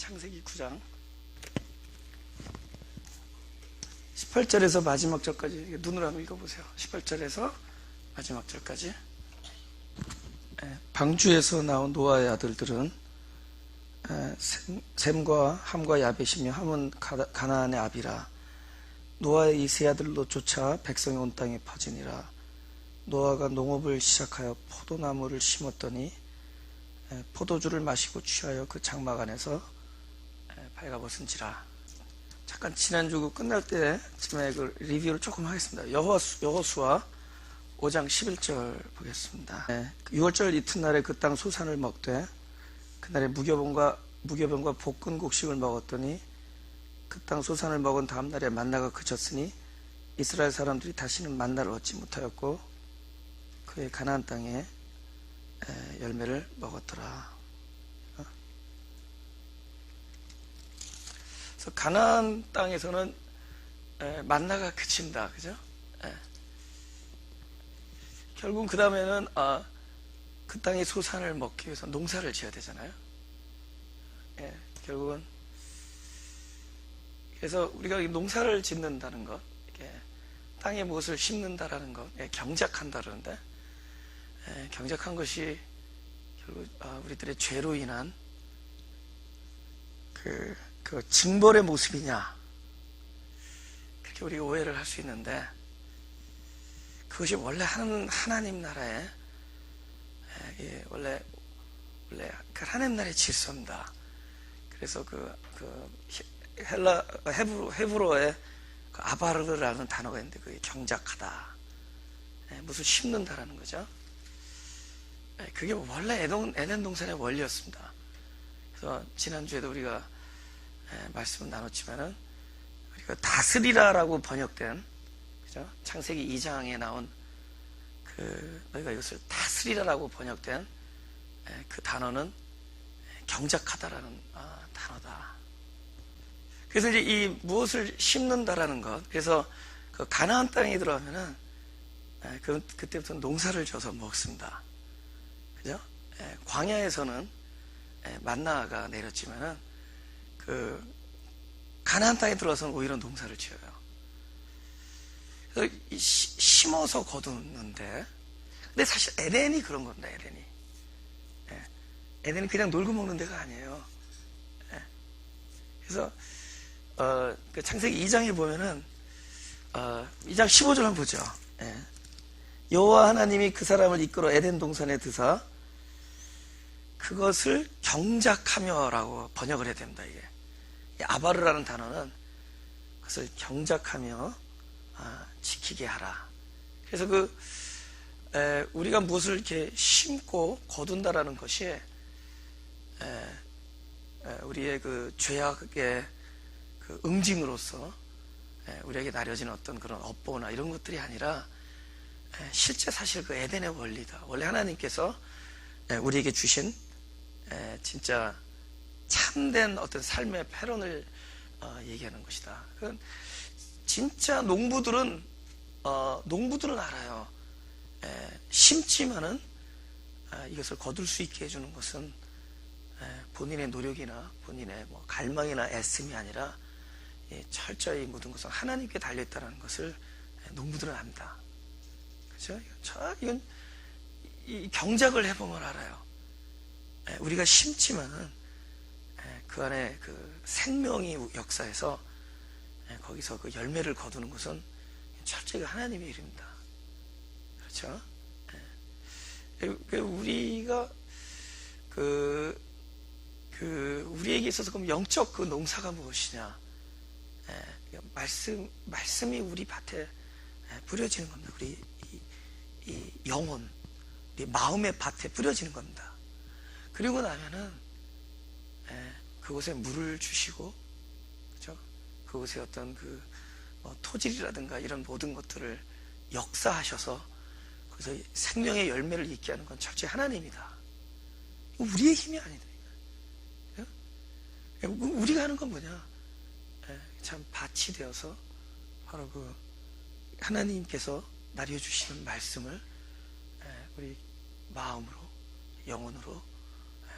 창세기 9장 18절에서 마지막 절까지 눈으로 한번 읽어보세요. 18절에서 마지막 절까지. 방주에서 나온 노아의 아들들은 셈과 함과 야벳이며 함은 가나안의 아비라. 노아의 이 세 아들로 쫓아 백성이 온 땅에 퍼지니라. 노아가 농업을 시작하여 포도나무를 심었더니 포도주를 마시고 취하여 그 장막 안에서 발가벗은지라. 잠깐 지난주 끝날 때쯤에 그 리뷰를 조금 하겠습니다. 여호수아 5장 11절 보겠습니다. 6월절 이튿날에 그 땅 소산을 먹되 그날에 무교병과 볶은 곡식을 먹었더니 그 땅 소산을 먹은 다음날에 만나가 그쳤으니 이스라엘 사람들이 다시는 만나를 얻지 못하였고 그의 가나안 땅에 열매를 먹었더라. 그래서 가나안 땅에서는 만나가 그친다, 그죠? 결국 그 다음에는 그 땅의 소산을 먹기 위해서 농사를 지어야 되잖아요. 결국은 그래서 우리가 농사를 짓는다는 것, 땅에 무엇을 심는다라는 것, 경작한다 그러는데 경작한 것이 결국 우리들의 죄로 인한 그 징벌의 모습이냐, 그렇게 우리가 오해를 할 수 있는데, 그것이 원래 하나님 나라의 원래 그 하나님 나라의 질서입니다. 그래서 헤브로의 그 아바르라는 단어가 있는데 그게 경작하다, 무슨 심는다라는 거죠. 그게 원래 에덴 동산의 원리였습니다. 그래서 지난주에도 우리가 말씀을 나눴지만은 우리가 다스리라라고 번역된, 그죠? 창세기 2장에 나온 너희가 이것을 다스리라라고 번역된 그 단어는 경작하다라는 단어다. 그래서 이제 이 무엇을 심는다라는 것, 그래서 그 가나안 땅에 들어가면은 그때부터 농사를 져서 먹습니다. 그죠? 광야에서는 만나가 내렸지만은 그 가나안 땅에 들어가서는 오히려 농사를 지어요. 그래서 심어서 거두는데, 근데 사실 에덴이 그런 겁니다. 에덴이 그냥 놀고 먹는 데가 아니에요. 그래서 그 창세기 2장에 보면은 2장 15절 한번 보죠. 여호와 하나님이 그 사람을 이끌어 에덴 동산에 드사 그것을 경작하며라고 번역을 해야 됩니다. 이게 아바르라는 단어는 그것을 경작하며 지키게 하라. 그래서 우리가 무엇을 이렇게 심고 거둔다라는 것이 우리의 그 죄악의 그 응징으로서 우리에게 나려진 어떤 그런 업보나 이런 것들이 아니라 실제 사실 그 에덴의 원리다. 원래 하나님께서 우리에게 주신 진짜 참된 어떤 삶의 패런을 얘기하는 것이다. 진짜 농부들은 알아요. 심지만은 이것을 거둘 수 있게 해주는 것은 본인의 노력이나 본인의 갈망이나 애씀이 아니라 철저히 모든 것은 하나님께 달려있다는 것을 농부들은 압니다. 그렇죠? 이건 이 경작을 해보면 알아요. 우리가 심지만은 그 안에 그 생명이 역사해서 거기서 그 열매를 거두는 것은 철저히 하나님의 일입니다. 그렇죠? 우리가 우리에게 있어서 그럼 영적 그 농사가 무엇이냐? 말씀이 우리 밭에 뿌려지는 겁니다. 우리 이 영혼, 우리 마음의 밭에 뿌려지는 겁니다. 그리고 나면은 그곳에 물을 주시고, 그죠? 그곳에 어떤 토질이라든가 이런 모든 것들을 역사하셔서 그래서 생명의 열매를 있게 하는 건 철저히 하나님이다. 우리의 힘이 아니다. 우리가 하는 건 뭐냐? 참 밭이 되어서 바로 그 하나님께서 나려주시는 말씀을 우리 마음으로, 영혼으로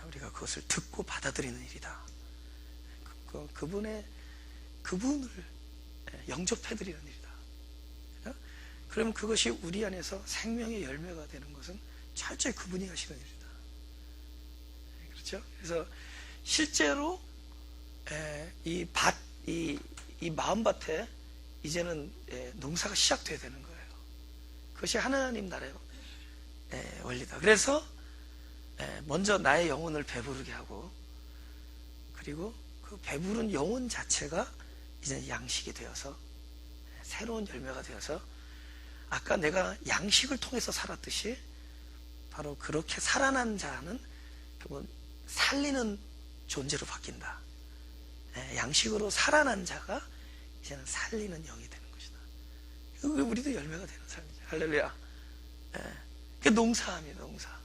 우리가 그것을 듣고 받아들이는 일이다. 그분을 영접해드리는 일이다. 그러면 그것이 우리 안에서 생명의 열매가 되는 것은 철저히 그분이 하시는 일이다. 그렇죠? 그래서 실제로 이 마음밭에 이제는 농사가 시작돼야 되는 거예요. 그것이 하나님 나라의 원리다. 그래서 먼저 나의 영혼을 배부르게 하고, 그리고 그 배부른 영혼 자체가 이제 양식이 되어서 새로운 열매가 되어서, 아까 내가 양식을 통해서 살았듯이 바로 그렇게 살아난 자는 결국은 살리는 존재로 바뀐다. 양식으로 살아난 자가 이제는 살리는 영이 되는 것이다. 우리도 열매가 되는 삶이죠. 할렐루야. 그 농사입니다. 농사.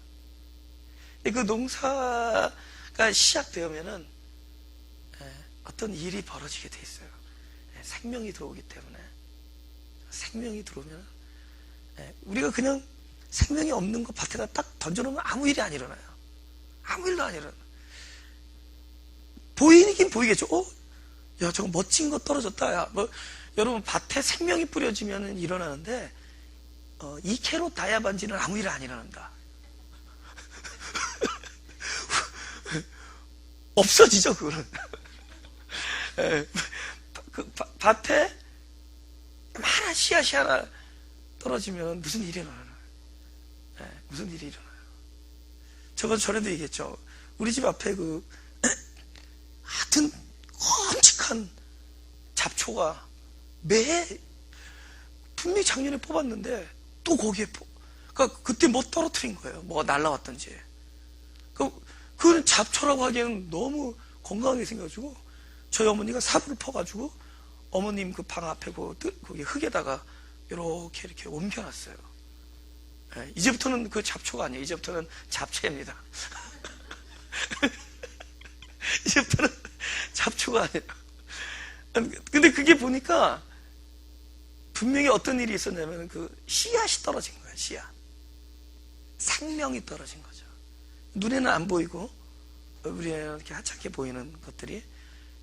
그 농사가 시작되면은 어떤 일이 벌어지게 돼 있어요. 생명이 들어오기 때문에. 생명이 들어오면 우리가 그냥 생명이 없는 거 밭에다 딱 던져놓으면 아무 일이 안 일어나요. 아무 일도 안 일어나. 보이긴 보이겠죠. 야, 저거 멋진 거 떨어졌다. 야, 여러분, 밭에 생명이 뿌려지면 일어나는데, 2캐롯 다이아반지는 아무 일 안 일어난다. 없어지죠, 그거는. 밭에 하나, 씨앗이 하나 떨어지면 무슨 일이 일어나요? 무슨 일이 일어나요? 저건 전에도 얘기했죠. 우리 집 앞에 하여튼 끔찍한 잡초가 분명히 작년에 뽑았는데 또 거기에 그러니까 그때 뭐 떨어뜨린 거예요. 뭐가 날라왔던지. 그건 잡초라고 하기에는 너무 건강하게 생겨가지고 저희 어머니가 삽을 퍼가지고 어머님 그 방 앞에 거기 흙에다가 이렇게 옮겨놨어요. 이제부터는 그 잡초가 아니에요. 이제부터는 잡채입니다. 이제부터는 잡초가 아니에요. 근데 그게 보니까 분명히 어떤 일이 있었냐면 그 씨앗이 떨어진 거예요. 씨앗. 생명이 떨어진 거죠. 눈에는 안 보이고 우리에는 이렇게 하찮게 보이는 것들이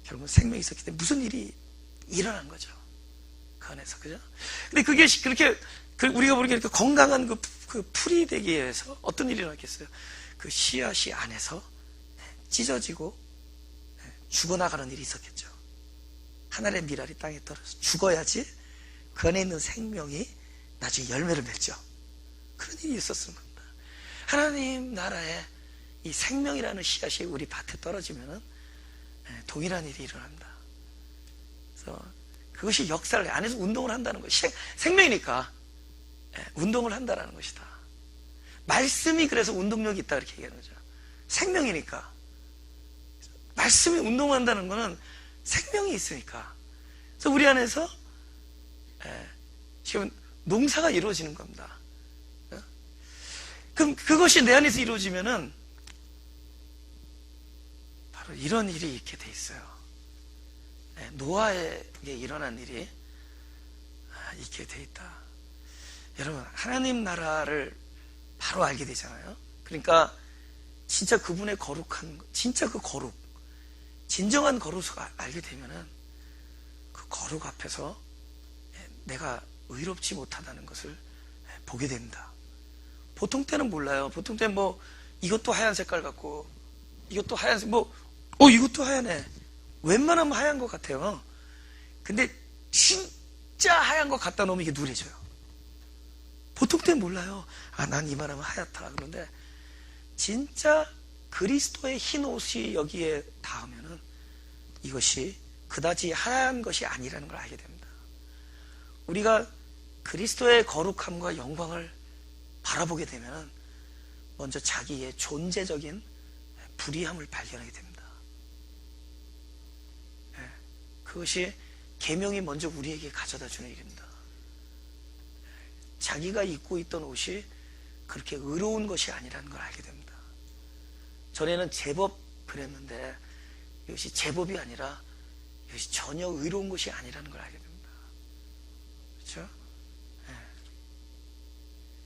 결국은 생명이 있었기 때문에 무슨 일이 일어난 거죠. 그 안에서. 그죠? 근데 그게 그렇게 우리가 보기에 이렇게 건강한 그 풀이 되기 위해서 어떤 일이 일어났겠어요? 그 씨앗이 안에서 찢어지고 죽어나가는 일이 있었겠죠. 하늘의 미랄이 땅에 떨어져서 죽어야지 그 안에 있는 생명이 나중에 열매를 맺죠. 그런 일이 있었을 겁니다. 하나님 나라에 이 생명이라는 씨앗이 우리 밭에 떨어지면은 동일한 일이 일어납니다. 그래서 그것이 역사를 안에서 운동을 한다는 것이 생명이니까 운동을 한다는 것이다. 말씀이 그래서 운동력이 있다 이렇게 얘기하는 거죠. 생명이니까. 말씀이 운동한다는 것은 생명이 있으니까. 그래서 우리 안에서 지금 농사가 이루어지는 겁니다. 그럼 그것이 내 안에서 이루어지면은 바로 이런 일이 있게 돼 있어요. 노아에게 일어난 일이 있게 돼 있다. 여러분, 하나님 나라를 바로 알게 되잖아요. 그러니까 진짜 그분의 거룩한, 진짜 그 거룩, 진정한 거룩을 알게 되면은 그 거룩 앞에서 내가 의롭지 못하다는 것을 보게 됩니다. 보통 때는 몰라요. 보통 때는 이것도 하얀 색깔 같고, 이것도 하얀색, 이것도 하얀해. 웬만하면 하얀 것 같아요. 근데 진짜 하얀 것 갖다 놓으면 이게 누래져요. 보통 때는 몰라요. 난 이만하면 하얗다. 그런데 진짜 그리스도의 흰 옷이 여기에 닿으면은 이것이 그다지 하얀 것이 아니라는 걸 알게 됩니다. 우리가 그리스도의 거룩함과 영광을 바라보게 되면은 먼저 자기의 존재적인 불의함을 발견하게 됩니다. 그것이 계명이 먼저 우리에게 가져다 주는 일입니다. 자기가 입고 있던 옷이 그렇게 의로운 것이 아니라는 걸 알게 됩니다. 전에는 제법 그랬는데 이것이 제법이 아니라 이것이 전혀 의로운 것이 아니라는 걸 알게 됩니다. 그렇죠?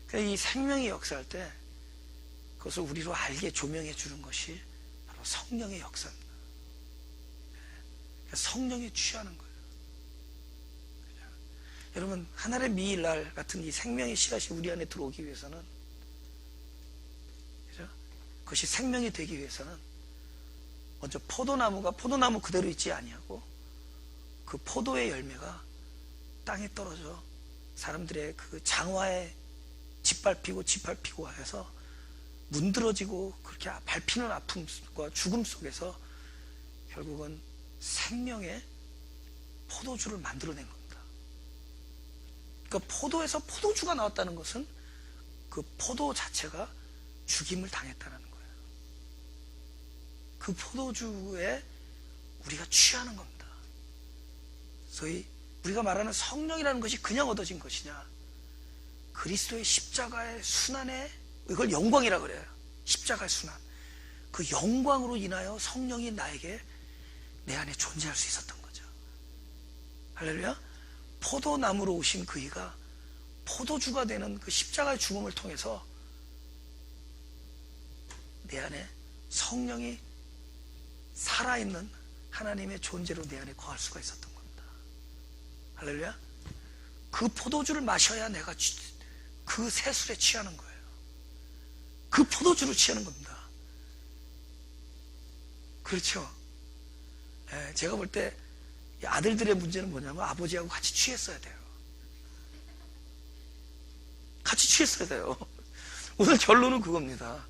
그러니까 이 생명이 역사할 때 그것을 우리로 알게 조명해 주는 것이 바로 성령의 역사입니다. 성령에 취하는 거예요. 여러분, 하늘의 미일날 같은 이 생명의 씨앗이 우리 안에 들어오기 위해서는, 그죠? 그것이 생명이 되기 위해서는 먼저 포도나무가 포도나무 그대로 있지 아니하고 그 포도의 열매가 땅에 떨어져 사람들의 그 장화에 짓밟히고 해서 문드러지고 그렇게 밟히는 아픔과 죽음 속에서 결국은 생명의 포도주를 만들어낸 겁니다. 그러니까 포도에서 포도주가 나왔다는 것은 그 포도 자체가 죽임을 당했다는 거예요. 그 포도주에 우리가 취하는 겁니다. 소위 우리가 말하는 성령이라는 것이 그냥 얻어진 것이냐, 그리스도의 십자가의 순환에, 이걸 영광이라 그래요. 십자가의 순환, 그 영광으로 인하여 성령이 나에게 내 안에 존재할 수 있었던 거죠. 할렐루야. 포도나무로 오신 그이가 포도주가 되는 그 십자가의 죽음을 통해서 내 안에 성령이 살아있는 하나님의 존재로 내 안에 거할 수가 있었던 겁니다. 할렐루야. 그 포도주를 마셔야 내가 그 새술에 취하는 거예요. 그 포도주로 취하는 겁니다. 그렇죠. 제가 볼 때 아들들의 문제는 뭐냐면 아버지하고 같이 취했어야 돼요. 같이 취했어야 돼요. 오늘 결론은 그겁니다.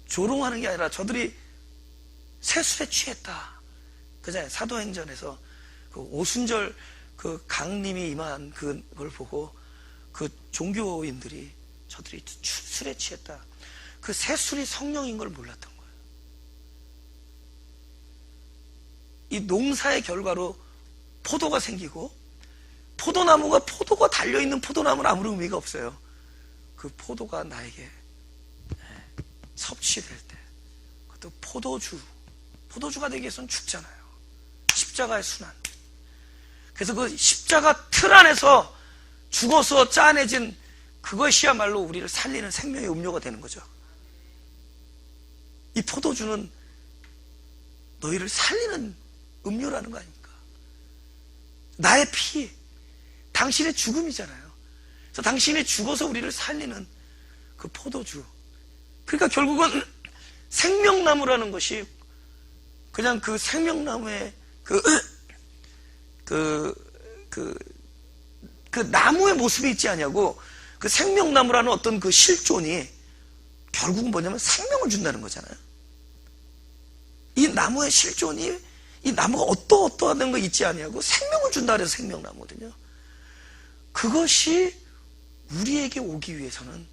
조롱하는 게 아니라 저들이 새술에 취했다. 그잖아요. 사도행전에서 그 오순절 그 강림이 임한 그걸 보고 그 종교인들이 저들이 술에 취했다. 그 새술이 성령인 걸 몰랐던 거예요. 이 농사의 결과로 포도가 생기고, 포도가 달려있는 포도나무는 아무런 의미가 없어요. 그 포도가 나에게 섭취될 때, 그것도 포도주가 되기 위해서는 죽잖아요. 십자가의 순환. 그래서 그 십자가 틀 안에서 죽어서 짜내진 그것이야말로 우리를 살리는 생명의 음료가 되는 거죠. 이 포도주는 너희를 살리는 음료라는 거 아닙니까? 나의 피, 당신의 죽음이잖아요. 그래서 당신이 죽어서 우리를 살리는 그 포도주. 그러니까 결국은 생명나무라는 것이 그냥 그 생명나무의 그 나무의 모습이 있지 않냐고, 그 생명나무라는 어떤 그 실존이 결국은 뭐냐면 생명을 준다는 거잖아요. 이 나무의 실존이, 이 나무가 어떠하다는 거 있지 않냐고 생명을 준다 그래서 생명나무거든요. 그것이 우리에게 오기 위해서는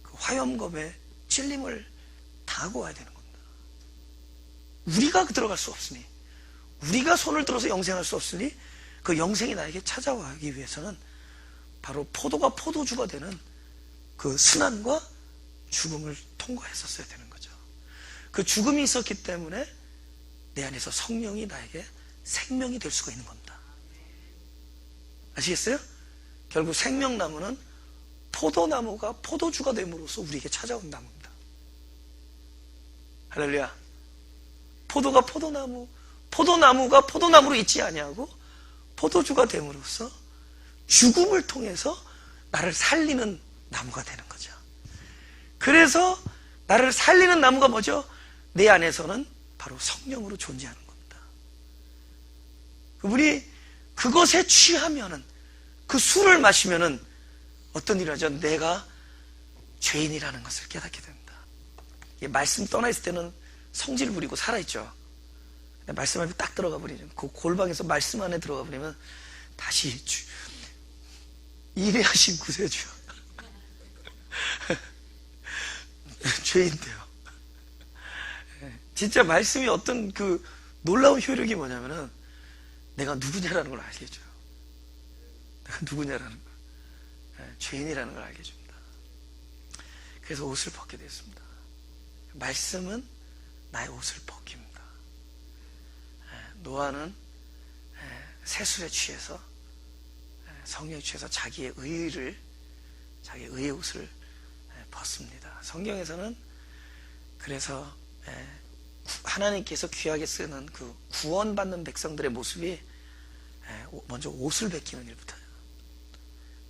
그 화염검에 찔림을 당하고 와야 되는 겁니다. 우리가 들어갈 수 없으니, 우리가 손을 들어서 영생할 수 없으니, 그 영생이 나에게 찾아오기 위해서는 바로 포도가 포도주가 되는 그 순환과 죽음을 통과했었어야 되는 거죠. 그 죽음이 있었기 때문에 내 안에서 성령이 나에게 생명이 될 수가 있는 겁니다. 아시겠어요? 결국 생명나무는 포도나무가 포도주가 됨으로써 우리에게 찾아온 나무입니다. 할렐루야. 포도가 포도나무가 포도나무로 있지 아니하고 포도주가 됨으로써 죽음을 통해서 나를 살리는 나무가 되는 거죠. 그래서 나를 살리는 나무가 뭐죠? 내 안에서는 바로 성령으로 존재하는 겁니다. 우리 그것에 취하면은, 그 술을 마시면은 어떤 일을 하죠? 내가 죄인이라는 것을 깨닫게 됩니다. 말씀 떠나 있을 때는 성질 부리고 살아있죠. 말씀 안에 딱 들어가 버리죠. 그 골방에서 말씀 안에 들어가 버리면 다시 일회하신 구세주요. 죄인데요. 진짜 말씀이 어떤 그 놀라운 효력이 뭐냐면은 내가 누구냐라는 걸 알게 해줘요. 내가 누구냐라는 걸, 죄인이라는 걸 알게 해줍니다. 그래서 옷을 벗게 됐습니다. 말씀은 나의 옷을 벗깁니다. 노아는 세술에 취해서, 성령에 취해서 자기의 의의 옷을 벗습니다. 성경에서는 그래서 하나님께서 귀하게 쓰는 그 구원받는 백성들의 모습이 먼저 옷을 벗기는 일부터예요.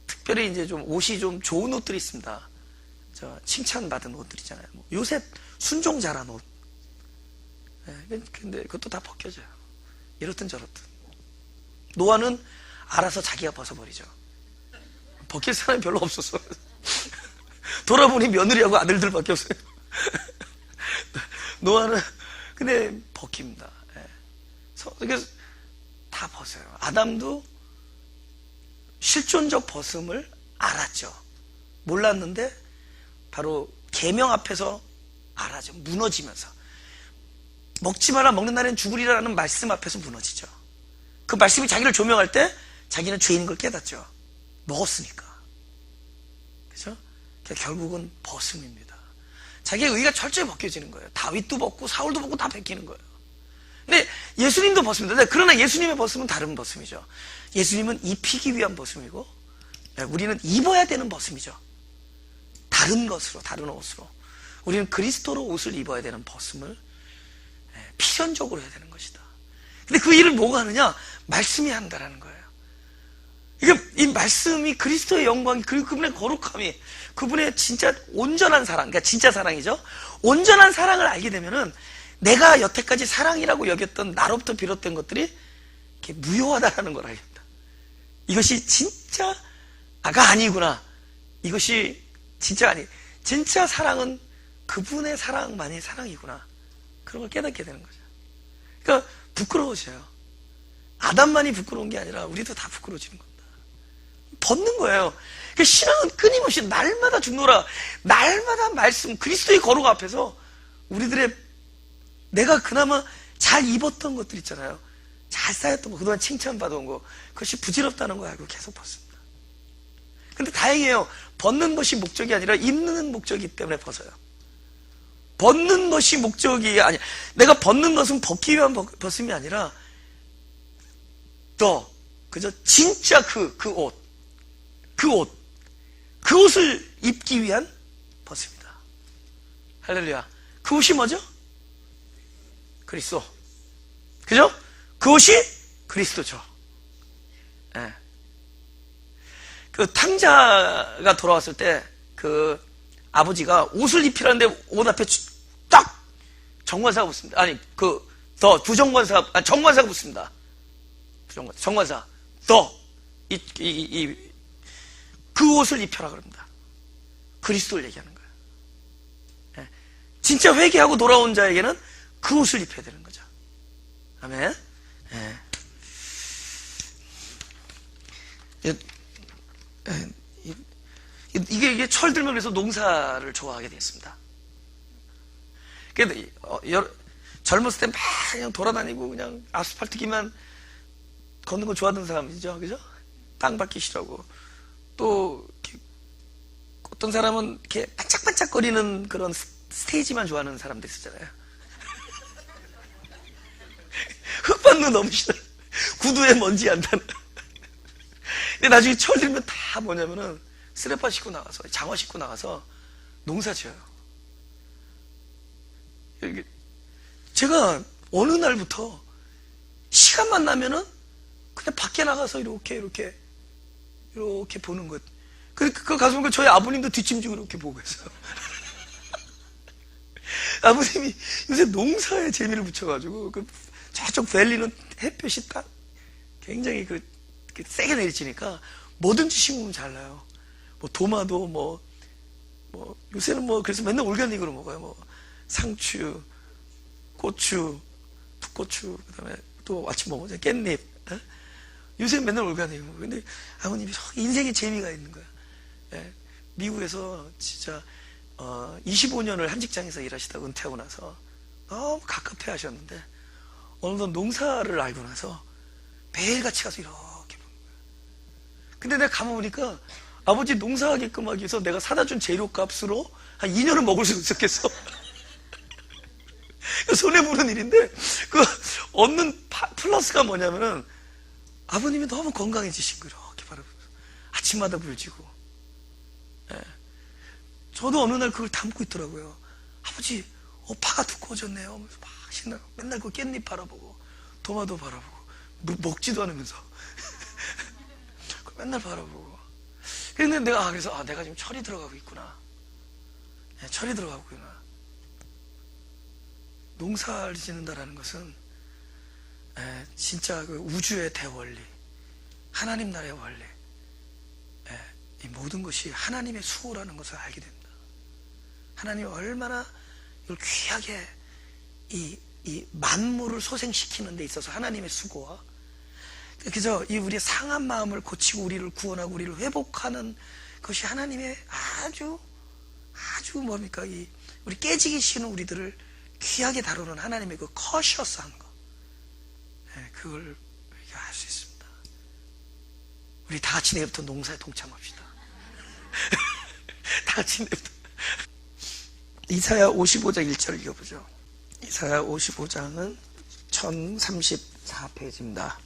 특별히 이제 좀 옷이 좀 좋은 옷들이 있습니다. 칭찬받은 옷들 있잖아요. 요셉 순종 잘한 옷. 근데 그것도 다 벗겨져요. 이렇든 저렇든. 노아는 알아서 자기가 벗어버리죠. 벗길 사람이 별로 없었어. 돌아보니 며느리하고 아들들밖에 없어요. 노아는 근데 벗깁니다. 그래서 다 벗어요. 아담도 실존적 벗음을 알았죠. 몰랐는데 바로 계명 앞에서 알아죠. 무너지면서 먹지 마라, 먹는 날엔 죽으리라는 말씀 앞에서 무너지죠. 그 말씀이 자기를 조명할 때 자기는 죄인인 걸 깨닫죠. 먹었으니까. 그죠? 결국은 벗음입니다. 자기의 의가 철저히 벗겨지는 거예요. 다윗도 벗고 사울도 벗고 다 벗기는 거예요. 근데 예수님도 벗습니다. 그러나 예수님의 벗음은 다른 벗음이죠. 예수님은 입히기 위한 벗음이고 우리는 입어야 되는 벗음이죠. 다른 것으로, 다른 옷으로. 우리는 그리스도로 옷을 입어야 되는 벗음을 필연적으로 해야 되는 것이다. 근데 그 일을 뭐가 하느냐? 말씀이 한다라는 거예요. 이 말씀이 그리스도의 영광이, 그리고 그분의 거룩함이, 그분의 진짜 온전한 사랑, 그러니까 진짜 사랑이죠. 온전한 사랑을 알게 되면은 내가 여태까지 사랑이라고 여겼던 나로부터 비롯된 것들이 이렇게 무효하다라는 걸 알게 됩니다. 이것이 진짜가 아니구나. 이것이 진짜 아니. 진짜 사랑은 그분의 사랑만이 사랑이구나. 그런 걸 깨닫게 되는 거죠. 그러니까 부끄러워져요. 아담만이 부끄러운 게 아니라 우리도 다 부끄러워지는 겁니다. 벗는 거예요. 그러니까 신앙은 끊임없이 날마다 죽노라, 날마다 말씀, 그리스도의 거룩 앞에서 우리들의 내가 그나마 잘 입었던 것들 있잖아요. 잘 쌓였던 거, 그동안 칭찬받아온 거, 그것이 부질없다는 거 알고 계속 벗습니다. 근데 다행이에요. 벗는 것이 목적이 아니라 입는 목적이기 때문에 벗어요. 벗는 것이 목적이 아니야. 내가 벗는 것은 벗기 위한 벗음이 아니라 그저 진짜 그 옷을 입기 위한 벗음이다. 할렐루야. 그 옷이 뭐죠? 그리스도. 그죠? 그 옷이 그리스도죠. 네. 그 탕자가 돌아왔을 때 그 아버지가 옷을 입히라는데 옷 앞에 딱 정관사가 붙습니다. 아니 부정관사, 정관사가 붙습니다. 정관사 그 옷을 입혀라 그럽니다. 그리스도를 얘기하는 거예요. 네. 진짜 회개하고 돌아온 자에게는 그 옷을 입혀야 되는 거죠. 아멘. 네. 이게 철들면 그래서 농사를 좋아하게 됐습니다. 젊었을 때 막 그냥 돌아다니고 그냥 아스팔트기만 걷는 거 좋아하던 사람이죠. 그죠? 땅 밟기 싫어하고. 또, 어떤 사람은 이렇게 반짝반짝거리는 그런 스테이지만 좋아하는 사람들 있었잖아요. 흙밟는 너무 싫어. 구두에 먼지 안 닿는. 근데 나중에 철들면 다 뭐냐면은 쓰레빠 싣고 나가서, 장화 싣고 나가서 농사 지어요. 제가 어느 날부터 시간만 나면은 그냥 밖에 나가서 이렇게 보는 것. 그거 가서 보니까 저희 아버님도 뒷짐지고 이렇게 보고 있어요. 아버님이 요새 농사에 재미를 붙여가지고, 저쪽 밸리는 햇볕이 딱 굉장히 세게 내리치니까 뭐든지 심으면 잘 나요. 도마도 요새는 그래서 맨날 올가닉으로 먹어요. 상추, 고추, 풋고추, 그 다음에 또 아침 먹어요. 깻잎. 요새 맨날 올가닉으로 먹어요. 근데 아버님이 인생에 재미가 있는 거야. 예. 미국에서 진짜 25년을 한 직장에서 일하시다가 은퇴하고 나서 너무 갑갑해 하셨는데 어느덧 농사를 알고 나서 매일같이 가서 이렇게 보는 거야. 근데 내가 가보니까 아버지 농사하게끔 하기 위해서 내가 사다 준 재료값으로 한 2년은 먹을 수 있었겠어. 손해보는 일인데 얻는 플러스가 뭐냐면은 아버님이 너무 건강해지신 거예요. 이렇게 바라보면서 아침마다 물 지고. 예. 저도 어느 날 그걸 담고 있더라고요. 아버지 파가 두꺼워졌네요 하면서 막 신나고 맨날 그 깻잎 바라보고 도마도 바라보고 먹지도 않으면서 맨날 바라보고. 근데 그래서 내가 지금 철이 들어가고 있구나. 철이 들어가고 있구나. 농사를 짓는다라는 것은 진짜 그 우주의 대원리, 하나님 나라의 원리, 이 모든 것이 하나님의 수호라는 것을 알게 됩니다. 하나님이 얼마나 이걸 귀하게 이 만물을 소생시키는 데 있어서 하나님의 수고와 그저 이 우리의 상한 마음을 고치고 우리를 구원하고 우리를 회복하는 것이 하나님의 아주 뭡니까 이 우리 깨지기 싫은 우리들을 귀하게 다루는 하나님의 그 커셔스한 거, 그걸 우리가 알 수 있습니다. 우리 다 같이 내일부터 농사에 동참합시다. 다 같이 내일부터. 이사야 55장 1절 읽어보죠. 이사야 55장은 1034페이지입니다.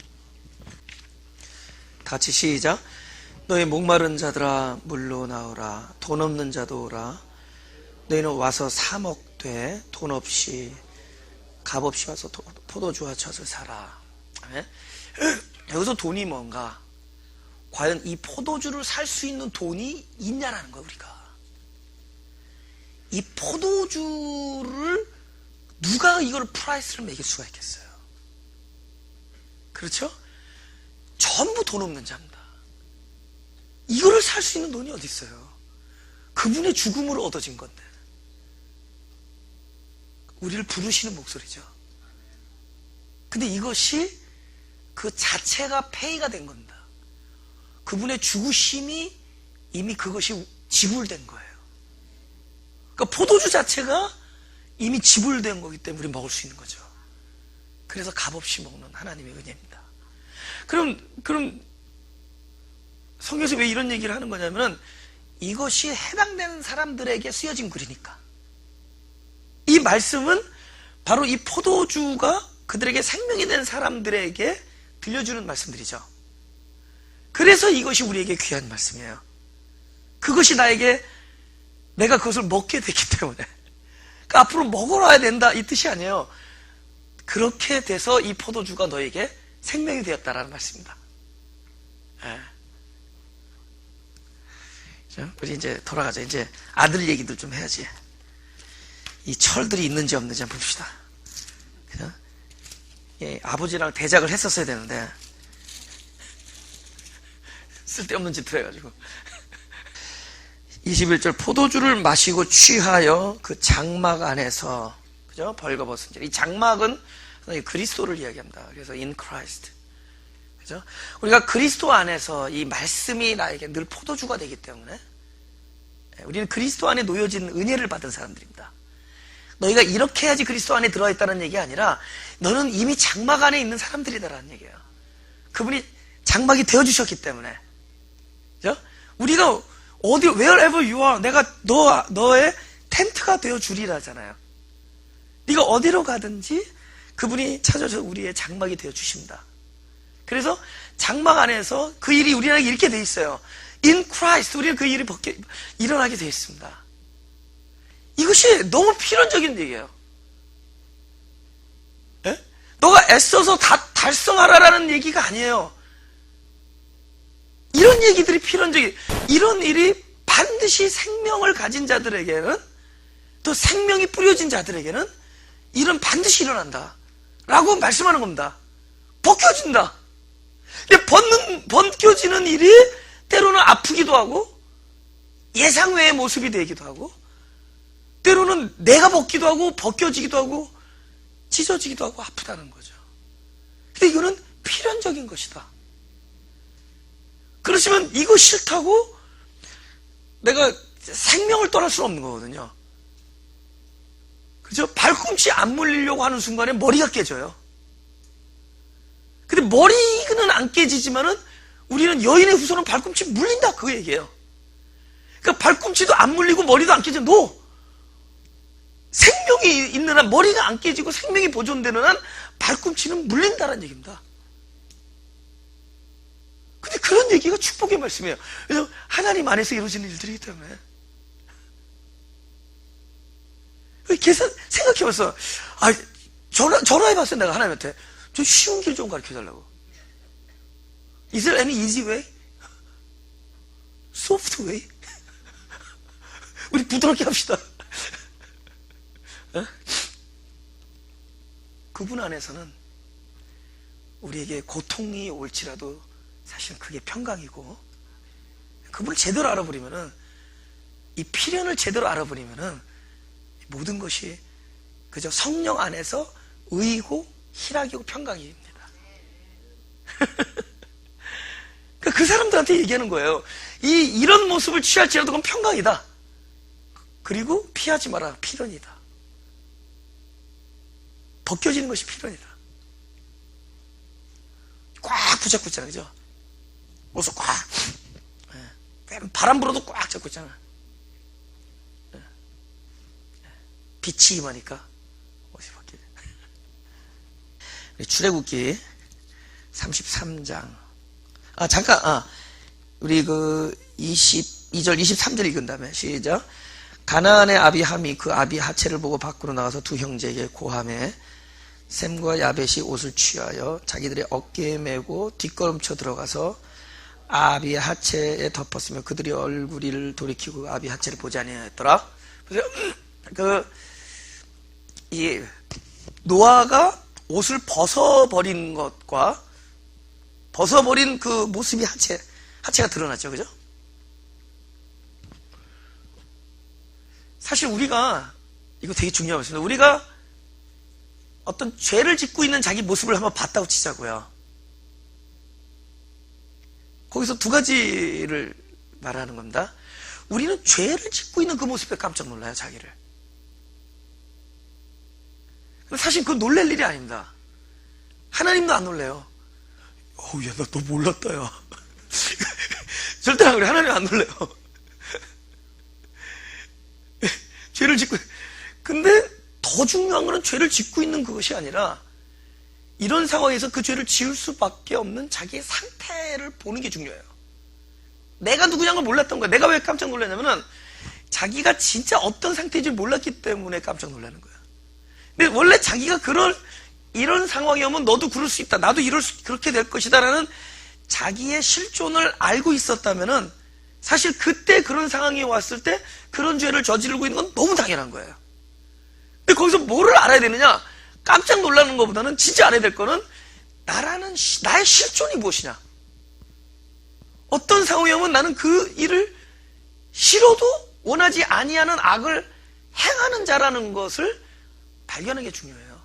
같이 시작. 너희 목마른 자들아 물로 나오라. 돈 없는 자도 오라. 너희는 와서 사 먹되 돈 없이 값 없이 와서 포도주와 젖을 사라. 여기서 돈이 뭔가? 과연 이 포도주를 살 수 있는 돈이 있냐라는 거야. 우리가 이 포도주를 누가 이걸 프라이스를 매길 수가 있겠어요? 그렇죠? 전부 돈 없는 자입니다. 이거를 살 수 있는 돈이 어디 있어요? 그분의 죽음으로 얻어진 건데. 우리를 부르시는 목소리죠. 근데 이것이 그 자체가 페이가 된 겁니다. 그분의 죽으심이 이미 그것이 지불된 거예요. 그러니까 포도주 자체가 이미 지불된 거기 때문에 우리 먹을 수 있는 거죠. 그래서 값없이 먹는 하나님의 은혜입니다. 그럼 성경에서 왜 이런 얘기를 하는 거냐면은 이것이 해당되는 사람들에게 쓰여진 글이니까. 이 말씀은 바로 이 포도주가 그들에게 생명이 된 사람들에게 들려주는 말씀들이죠. 그래서 이것이 우리에게 귀한 말씀이에요. 그것이 내가 그것을 먹게 됐기 때문에. 그러니까 앞으로 먹어놔야 된다 이 뜻이 아니에요. 그렇게 돼서 이 포도주가 너에게 생명이 되었다라는 말씀입니다. 우리 이제 돌아가자. 이제 아들 얘기들 좀 해야지. 이 철들이 있는지 없는지 한번 봅시다. 그죠? 아버지랑 대작을 했었어야 되는데 쓸데없는 짓을 해가지고 21절 포도주를 마시고 취하여 그 장막 안에서 그죠? 벌거벗은 자. 이 장막은 그리스도를 이야기합니다. 그래서 in Christ. 그죠? 우리가 그리스도 안에서 이 말씀이 나에게 늘 포도주가 되기 때문에 우리는 그리스도 안에 놓여진 은혜를 받은 사람들입니다. 너희가 이렇게 해야지 그리스도 안에 들어있다는 얘기 아니라 너는 이미 장막 안에 있는 사람들이다라는 얘기예요. 그분이 장막이 되어주셨기 때문에. 그죠? 우리가 wherever you are, 내가 너의 텐트가 되어주리라잖아요. 네가 어디로 가든지 그분이 찾아서 우리의 장막이 되어주십니다. 그래서 장막 안에서 그 일이 우리에게 이렇게 돼 있어요. In Christ, 우리는 그 일이 일어나게 되어 있습니다. 이것이 너무 필연적인 얘기예요. 예? 너가 애써서 달성하라라는 얘기가 아니에요. 이런 얘기들이 필연적인, 이런 일이 반드시 생명을 가진 자들에게는, 또 생명이 뿌려진 자들에게는 일은 반드시 일어난다 라고 말씀하는 겁니다. 벗겨진다. 근데 벗겨지는 일이 때로는 아프기도 하고 예상 외의 모습이 되기도 하고 때로는 내가 벗기도 하고 벗겨지기도 하고 찢어지기도 하고 아프다는 거죠. 근데 이거는 필연적인 것이다. 그렇지만 이거 싫다고 내가 생명을 떠날 수는 없는 거거든요. 그죠? 발꿈치 안 물리려고 하는 순간에 머리가 깨져요. 근데 머리는 안 깨지지만은 우리는 여인의 후손은 발꿈치 물린다 그 얘기예요. 그러니까 발꿈치도 안 물리고 머리도 안 깨지면 생명이 있는 한, 머리가 안 깨지고 생명이 보존되는 한 발꿈치는 물린다는 얘기입니다. 근데 그런 얘기가 축복의 말씀이에요. 그래서 하나님 안에서 이루어지는 일들이기 때문에 생각해봤어. 아, 전화해봤어, 내가 하나님한테. 좀 쉬운 길 좀 가르쳐달라고. Is there any easy way? Soft way? 우리 부드럽게 합시다. 어? 그분 안에서는 우리에게 고통이 올지라도 사실은 그게 평강이고, 그분을 제대로 알아버리면은, 이 필연을 제대로 알아버리면은 모든 것이 그저 성령 안에서 의이고 희락이고 평강입니다. 그 사람들한테 얘기하는 거예요. 이런 모습을 취할지라도 그건 평강이다. 그리고 피하지 마라. 필연이다. 벗겨지는 것이 필연이다. 꽉 붙잡고 있잖아, 그죠? 옷을 꽉. 바람 불어도 꽉 잡고 있잖아. 빛이 임하니까 옷이 바뀌네. 출애굽기 33장. 잠깐, 우리 22절, 23절 읽은 다음에 시작. 가나안의 아비함이 그 아비 하체를 보고 밖으로 나가서 두 형제에게 고하매 셈과 야벳이 옷을 취하여 자기들의 어깨에 메고 뒷걸음쳐 들어가서 아비의 하체에 덮었으며 그들이 얼굴을 돌이키고 아비 하체를 보지 아니하였더라. 그래서 이 노아가 옷을 벗어버린 것과 벗어버린 그 모습이 하체가 드러났죠, 그죠? 사실 우리가 이거 되게 중요한 것입니다. 우리가 어떤 죄를 짓고 있는 자기 모습을 한번 봤다고 치자고요. 거기서 두 가지를 말하는 겁니다. 우리는 죄를 짓고 있는 그 모습에 깜짝 놀라요, 자기를. 사실 그건 놀랄 일이 아닙니다. 하나님도 안 놀래요. 야, 나 너 몰랐다, 야. 절대 안 그래. 하나님 안 놀래요. 죄를 짓고, 근데 더 중요한 거는 죄를 짓고 있는 그것이 아니라 이런 상황에서 그 죄를 지을 수밖에 없는 자기의 상태를 보는 게 중요해요. 내가 누구냐는 걸 몰랐던 거야. 내가 왜 깜짝 놀랐냐면은 자기가 진짜 어떤 상태인지 몰랐기 때문에 깜짝 놀라는 거야. 근데 원래 자기가 이런 상황이 오면 너도 그럴 수 있다. 나도 그렇게 될 것이다. 라는 자기의 실존을 알고 있었다면은 사실 그때 그런 상황이 왔을 때 그런 죄를 저지르고 있는 건 너무 당연한 거예요. 근데 거기서 뭐를 알아야 되느냐? 깜짝 놀라는 것보다는 진짜 알아야 될 거는 나의 실존이 무엇이냐? 어떤 상황이 오면 나는 그 일을 싫어도 원하지 아니하는 악을 행하는 자라는 것을 발견하는 게 중요해요.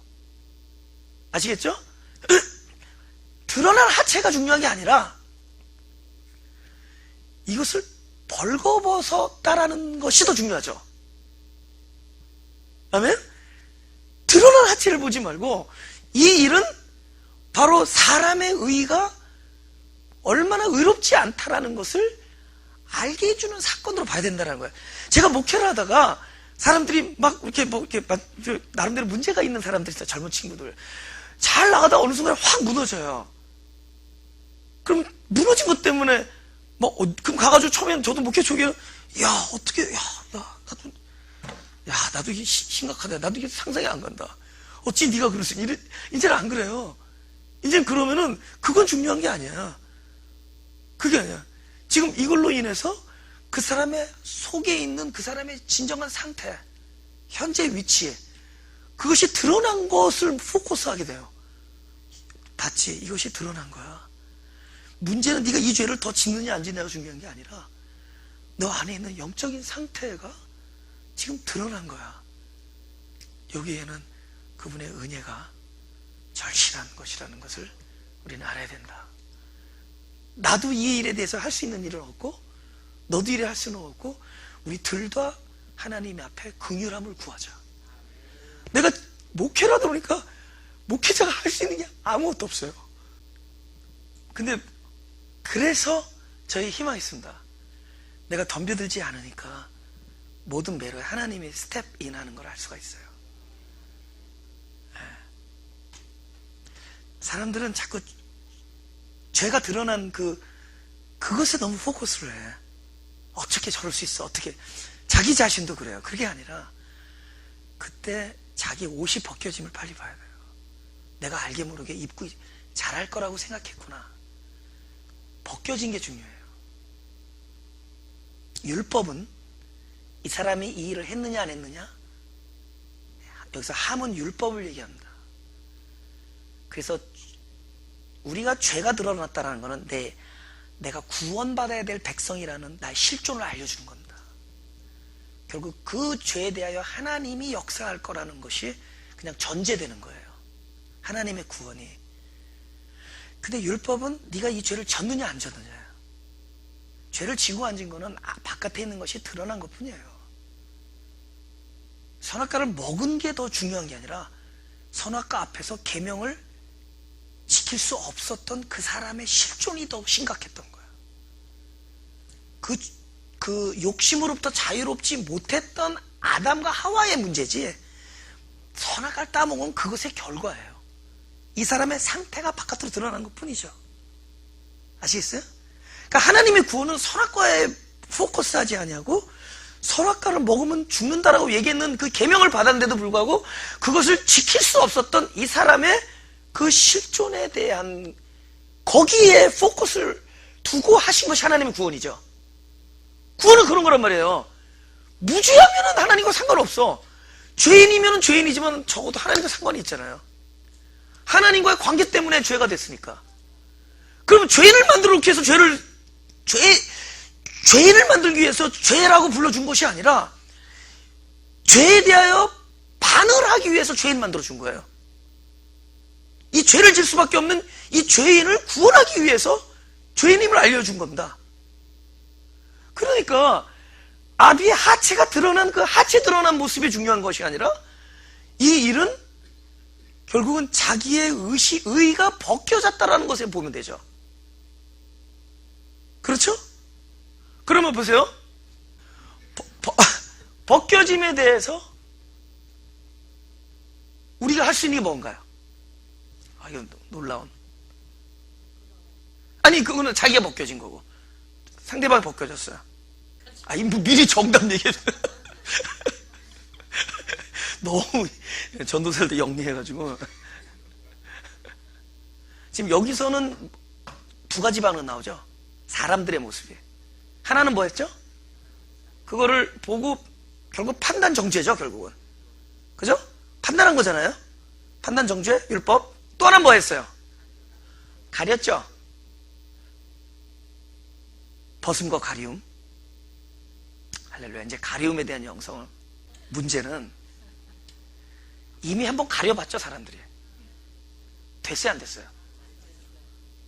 아시겠죠? 드러난 하체가 중요한 게 아니라 이것을 벌거벗었다라는 것이 더 중요하죠. 아멘? 드러난 하체를 보지 말고 이 일은 바로 사람의 의가 얼마나 의롭지 않다라는 것을 알게 해주는 사건으로 봐야 된다는 거예요. 제가 목회를 하다가 사람들이 막 이렇게 나름대로 문제가 있는 사람들 있어요. 젊은 친구들. 잘 나가다 어느 순간에 확 무너져요. 그럼 무너진 것 때문에 그럼 가가지고 처음에는 저도 목회 초기에 어떻게 나도 이게 심각하다. 나도 이게 상상이 안 간다. 어찌 네가 그럴 수 있니? 이제는 안 그래요. 이제는 그러면은 그건 중요한 게 아니야. 그게 아니야. 지금 이걸로 인해서 그 사람의 속에 있는 그 사람의 진정한 상태, 현재 위치에 그것이 드러난 것을 포커스하게 돼요. 봤지? 이것이 드러난 거야. 문제는 네가 이 죄를 더 짓느냐 안 짓느냐가 중요한 게 아니라 너 안에 있는 영적인 상태가 지금 드러난 거야. 여기에는 그분의 은혜가 절실한 것이라는 것을 우리는 알아야 된다. 나도 이 일에 대해서 할 수 있는 일은 없고 너도 일에 할 수는 없고 우리 둘다 하나님 앞에 긍휼함을 구하자. 내가 목회를 하다 보니까 목회자가 할 수 있는 게 아무것도 없어요. 근데 그래서 저희 희망이 있습니다. 내가 덤벼들지 않으니까 모든 매로에 하나님이 스텝인하는 걸 알 수가 있어요. 사람들은 자꾸 죄가 드러난 그것에 너무 포커스를 해. 어떻게 저럴 수 있어? 어떻게? 자기 자신도 그래요. 그게 아니라 그때 자기 옷이 벗겨짐을 빨리 봐야 돼요. 내가 알게 모르게 입고 잘할 거라고 생각했구나. 벗겨진 게 중요해요. 율법은 이 사람이 이 일을 했느냐 안 했느냐, 여기서 함은 율법을 얘기합니다. 그래서 우리가 죄가 드러났다는 것은 내가 구원받아야 될 백성이라는 나의 실존을 알려주는 겁니다. 결국 그 죄에 대하여 하나님이 역사할 거라는 것이 그냥 전제되는 거예요. 하나님의 구원이. 근데 율법은 네가 이 죄를 졌느냐 안 졌느냐예요. 죄를 지고 안 진 거는 바깥에 있는 것이 드러난 것 뿐이에요. 선악과를 먹은 게 더 중요한 게 아니라 선악과 앞에서 계명을 지킬 수 없었던 그 사람의 실존이 더 심각했던 거예요. 그 욕심으로부터 자유롭지 못했던 아담과 하와의 문제지, 선악과를 따먹은 그것의 결과예요. 이 사람의 상태가 바깥으로 드러난 것 뿐이죠. 아시겠어요? 그러니까 하나님의 구원은 선악과에 포커스하지 아니하고 선악과를 먹으면 죽는다라고 얘기했는 그 계명을 받았는데도 불구하고 그것을 지킬 수 없었던 이 사람의 그 실존에 대한 거기에 포커스를 두고 하신 것이 하나님의 구원이죠. 구원은 그런 거란 말이에요. 무죄하면은 하나님과 상관없어. 죄인이면은 죄인이지만 적어도 하나님과 상관이 있잖아요. 하나님과의 관계 때문에 죄가 됐으니까. 그러면 죄인을 만들어 놓기 위해서 죄인을 만들기 위해서 죄라고 불러준 것이 아니라 죄에 대하여 반을 하기 위해서 죄인 만들어준 거예요. 이 죄를 질 수밖에 없는 이 죄인을 구원하기 위해서 죄인임을 알려준 겁니다. 그러니까 아비의 하체가 드러난 그 하체 드러난 모습이 중요한 것이 아니라 이 일은 결국은 자기의 의가 벗겨졌다라는 것에 보면 되죠. 그렇죠? 그러면 보세요. 벗겨짐에 대해서 우리가 할 수 있는 게 뭔가요? 이건 놀라운. 아니, 그거는 자기가 벗겨진 거고 상대방이 벗겨졌어요. 미리 정답 얘기했어요. 너무 전도사를 때 영리해가지고. 지금 여기서는 두 가지 반응 나오죠. 사람들의 모습이. 하나는 뭐였죠? 그거를 보고 결국 판단 정죄죠, 결국은. 그죠? 판단한 거잖아요. 판단 정죄, 율법. 또 하나는 뭐 했어요? 가렸죠. 벗음과 가리움. 할렐루야. 이제 가리움에 대한 영성을. 문제는 이미 한번 가려봤죠, 사람들이. 됐어요, 안 됐어요?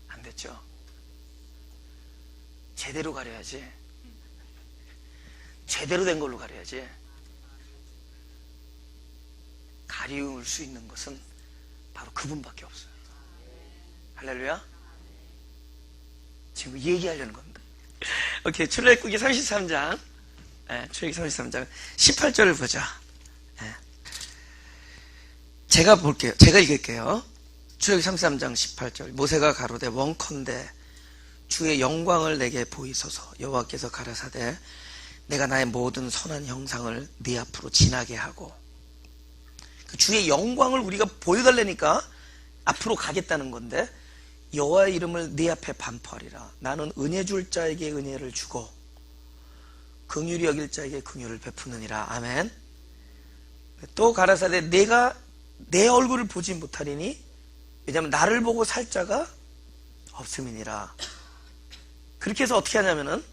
안 됐죠. 제대로 가려야지. 제대로 된 걸로 가려야지. 가리울 수 있는 것은 바로 그분밖에 없어요. 할렐루야. 지금 얘기하려는 겁니다. 오케이. 출애굽기 33장. 출애굽기 33장 18절을 보자. 제가 볼게요. 제가 읽을게요. 출애굽기 33장 18절. 모세가 가로되 원컨대 주의 영광을 내게 보이소서. 여호와께서 가라사대 내가 나의 모든 선한 형상을 네 앞으로 지나게 하고. 그 주의 영광을 우리가 보여달라니까 앞으로 가겠다는 건데, 여호와의 이름을 네 앞에 반포하리라. 나는 은혜 줄 자에게 은혜를 주고 긍휼히 여길 자에게 긍휼을 베푸느니라. 아멘. 또 가라사대 내가 내 얼굴을 보지 못하리니 왜냐하면 나를 보고 살 자가 없음이니라. 그렇게 해서 어떻게 하냐면은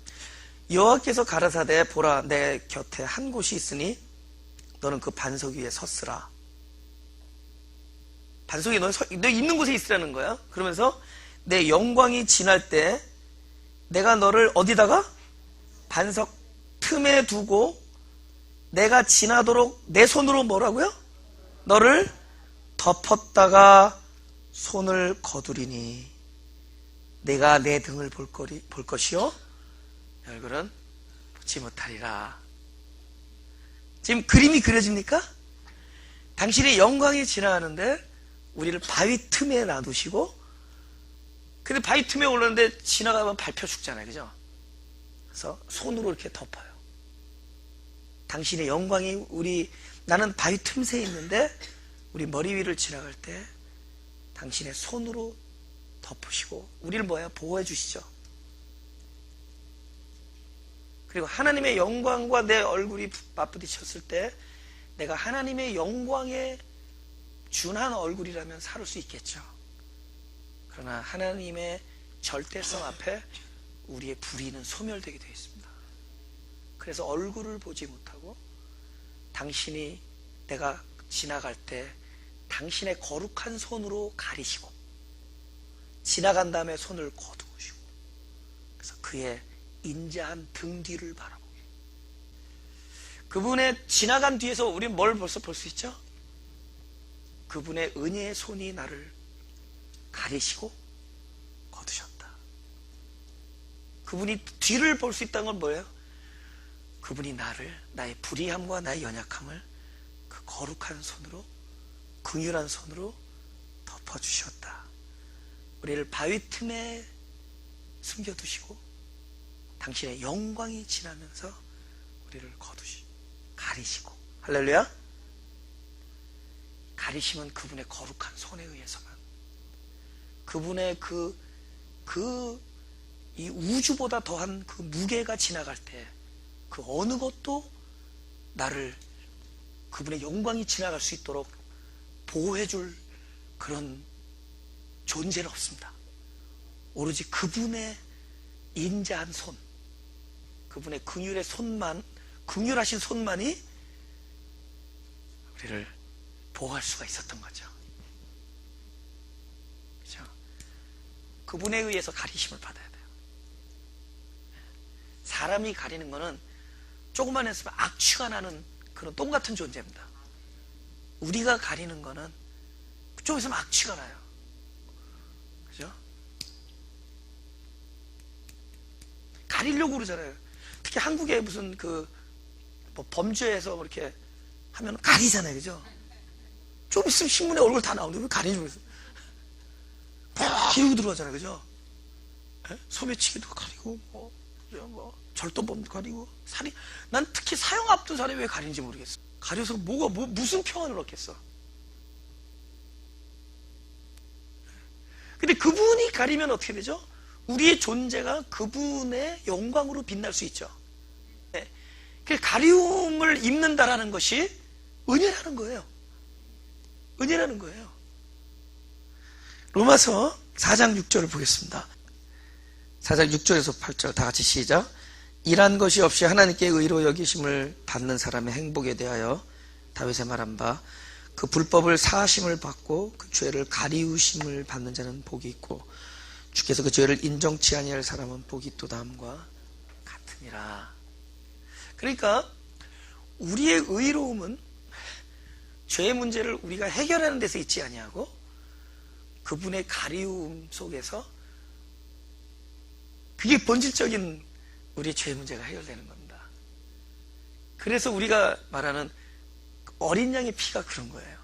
여호와께서 가라사대 보라 내 곁에 한 곳이 있으니 너는 그 반석 위에 섰으라. 반석에 너 있는 곳에 있으라는 거야. 그러면서 내 영광이 지날 때 내가 너를 어디다가? 반석 틈에 두고 내가 지나도록 내 손으로 뭐라고요? 너를 덮었다가 손을 거두리니 내가 내 등을 볼 것이요 얼굴은 보지 못하리라. 지금 그림이 그려집니까? 당신의 영광이 지나가는데 우리를 바위 틈에 놔두시고, 근데 바위 틈에 올랐는데 지나가면 밟혀 죽잖아요. 그죠? 그래서 손으로 이렇게 덮어요. 당신의 영광이 나는 바위 틈새에 있는데 우리 머리 위를 지나갈 때 당신의 손으로 덮으시고 우리를 보호해 주시죠. 그리고 하나님의 영광과 내 얼굴이 맞부딪혔을 때 내가 하나님의 영광에 준한 얼굴이라면 살을 수 있겠죠. 그러나 하나님의 절대성 앞에 우리의 불의는 소멸되게 되어 있습니다. 그래서 얼굴을 보지 못하고 당신이 내가 지나갈 때 당신의 거룩한 손으로 가리시고 지나간 다음에 손을 거두시고 그래서 그의 인자한 등 뒤를 바라보게. 그분의 지나간 뒤에서 우리는 뭘 벌써 볼 수 있죠? 그분의 은혜의 손이 나를 가리시고 거두셨다. 그분이 뒤를 볼 수 있다는 건 뭐예요? 그분이 나의 불의함과 나의 연약함을 그 거룩한 손으로, 긍휼한 손으로 덮어주셨다. 우리를 바위 틈에 숨겨두시고 당신의 영광이 지나면서 우리를 가리시고. 할렐루야. 가리심은 그분의 거룩한 손에 의해서만, 그분의 이 우주보다 더한 그 무게가 지나갈 때 그 어느 것도 그분의 영광이 지나갈 수 있도록 보호해줄 그런 존재는 없습니다. 오로지 그분의 인자한 손, 그분의 긍휼하신 손만이 우리를 보호할 수가 있었던 거죠. 그렇죠? 그분에 의해서 가리심을 받아야 돼요. 사람이 가리는 거는 조금만 했으면 악취가 나는 그런 똥 같은 존재입니다. 우리가 가리는 거는 좀 있으면 악취가 나요. 그죠? 가리려고 그러잖아요. 특히 한국에 무슨 뭐 범죄에서 이렇게 하면 가리잖아요. 그죠? 좀 있으면 신문에 얼굴 다 나오는데 왜 가리는 거예요? 막 이러고 들어가잖아요. 그죠? 소매치기도 가리고, 절도범도 가리고, 난 특히 사형 앞둔 사람이 왜 가리는지 모르겠어. 가려서 무슨 평안을 얻겠어. 근데 그분이 가리면 어떻게 되죠? 우리의 존재가 그분의 영광으로 빛날 수 있죠. 네. 가리움을 입는다라는 것이 은혜라는 거예요. 은혜라는 거예요. 로마서 4장 6절을 보겠습니다. 4장 6절에서 8절 다 같이 시작. 일한 것이 없이 하나님께 의로 여기심을 받는 사람의 행복에 대하여 다윗의 말한 바 그 불법을 사하심을 받고 그 죄를 가리우심을 받는 자는 복이 있고 주께서 그 죄를 인정치 아니할 사람은 복이 있도다 함과 같으니라. 그러니까 우리의 의로움은 죄의 문제를 우리가 해결하는 데서 있지 아니하고 그분의 가리움 속에서 그게 본질적인 우리의 죄의 문제가 해결되는 겁니다. 그래서 우리가 말하는 어린 양의 피가 그런 거예요.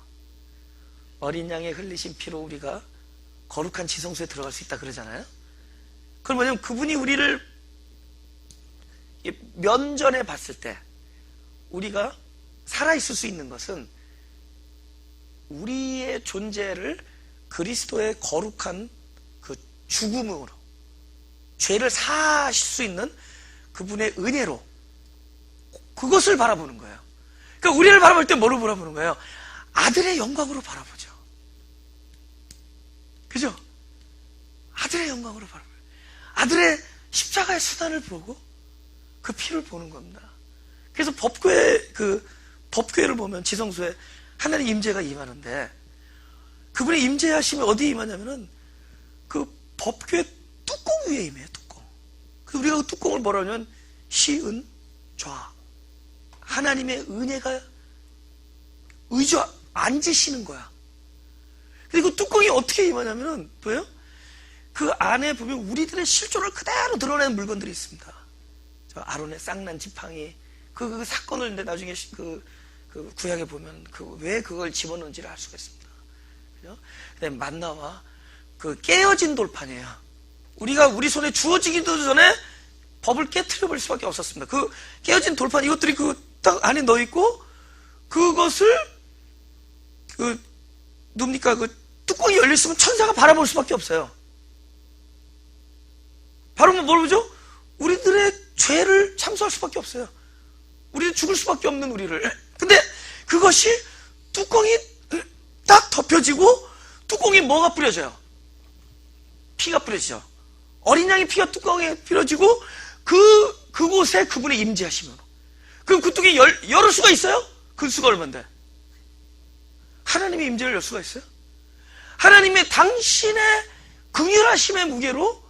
어린 양의 흘리신 피로 우리가 거룩한 지성소에 들어갈 수 있다 그러잖아요. 그건 뭐냐면 그분이 우리를 면전에 봤을 때 우리가 살아있을 수 있는 것은 우리의 존재를 그리스도의 거룩한 그 죽음으로 죄를 사하실 수 있는 그분의 은혜로 그것을 바라보는 거예요. 그러니까 우리를 바라볼 때 뭐로 바라보는 거예요? 아들의 영광으로 바라보죠. 그죠? 아들의 영광으로 바라보죠. 아들의 십자가의 수단을 보고 그 피를 보는 겁니다. 그래서 법궤를 보면 지성소에 하나님 임재가 임하는데 그분의 임재하심이 어디에 임하냐면은 그 법궤 뚜껑 위에 임해요. 뚜껑. 그래서 우리가 그 뚜껑을 뭐라 하냐면 시은 좌. 하나님의 은혜가 앉으시는 거야. 근데 그 뚜껑이 어떻게 임하냐면은 뭐예요? 그 안에 보면 우리들의 실존을 그대로 드러내는 물건들이 있습니다. 저 아론의 쌍난 지팡이 그 사건을 근데 나중에 그 구약에 보면 왜 그걸 집어넣은지를 알 수가 있습니다. 그죠? 그다음에 만나와 그 깨어진 돌판이에요. 우리 손에 주어지기도 전에 법을 깨트려 버릴 수밖에 없었습니다. 그 깨어진 돌판 이것들이 딱 안에 넣어 있고 그것을 뭡니까? 그 뚜껑이 열려 있으면 천사가 바라볼 수밖에 없어요. 바로 뭘 보죠? 우리들의 죄를 참수할 수밖에 없어요. 우리는 죽을 수밖에 없는 우리를. 근데 그것이 뚜껑이 딱 덮여지고 뚜껑에 뭐가 뿌려져요? 피가 뿌려지죠. 어린 양의 피가 뚜껑에 뿌려지고 그곳에 그분의 임재하시면 그럼 그 뚜껑이 열을 수가 있어요? 그 수가 얼만데? 하나님의 임재를 열 수가 있어요? 하나님의 당신의 긍휼하심의 무게로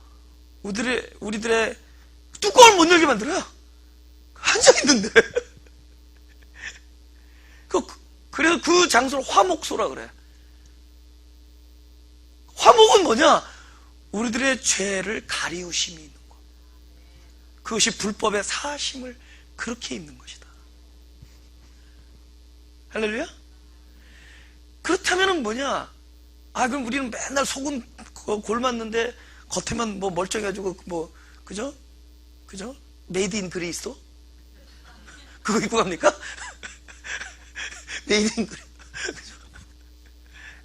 우리들의 뚜껑을 못 열게 만들어요. 한정 있는데. 그래서 그 장소를 화목소라 그래. 화목은 뭐냐? 우리들의 죄를 가리우심이 있는 것. 그것이 불법의 사심을 그렇게 입는 것이다. 할렐루야? 그렇다면은 뭐냐? 그럼 우리는 맨날 속은 골맞는데 겉에만 뭐 멀쩡해가지고 그죠? 메이드 인 그리스도? 그거 입고 갑니까? 메이드 인 그리스도.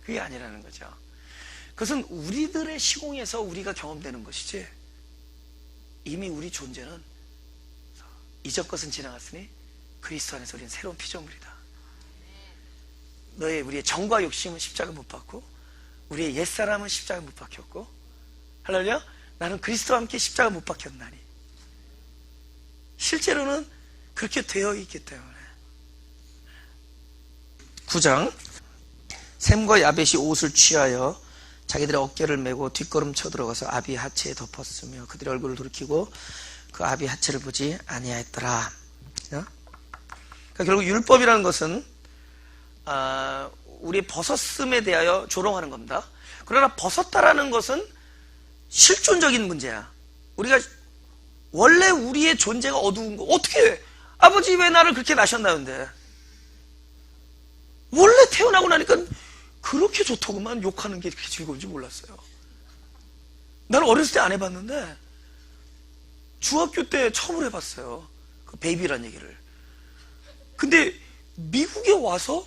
그게 아니라는 거죠. 그것은 우리들의 시공에서 우리가 경험되는 것이지 이미 우리 존재는 이전 것은 지나갔으니 그리스도 안에서 우리는 새로운 피조물이다. 우리의 정과 욕심은 십자가 못 받고 우리의 옛사람은 십자가 못 박혔고 할렐루야? 나는 그리스도와 함께 십자가 못 박혔나니 실제로는 그렇게 되어 있기 때문에 9장 셈과 야벳이 옷을 취하여 자기들의 어깨를 메고 뒷걸음 쳐들어가서 아비 하체에 덮었으며 그들의 얼굴을 돌이키고 그 아비 하체를 보지 아니하였더라. 그러니까 결국 율법이라는 것은 우리의 벗었음에 대하여 조롱하는 겁니다. 그러나 벗었다라는 것은 실존적인 문제야. 우리가 원래 우리의 존재가 어두운 거 어떻게 해? 아버지 왜 나를 그렇게 낳으셨나는데 원래 태어나고 나니까 그렇게 좋더구만. 욕하는 게 그렇게 즐거운지 몰랐어요. 나는 어렸을 때 안 해봤는데 중학교 때 처음으로 해봤어요. 그 베이비란 얘기를. 근데 미국에 와서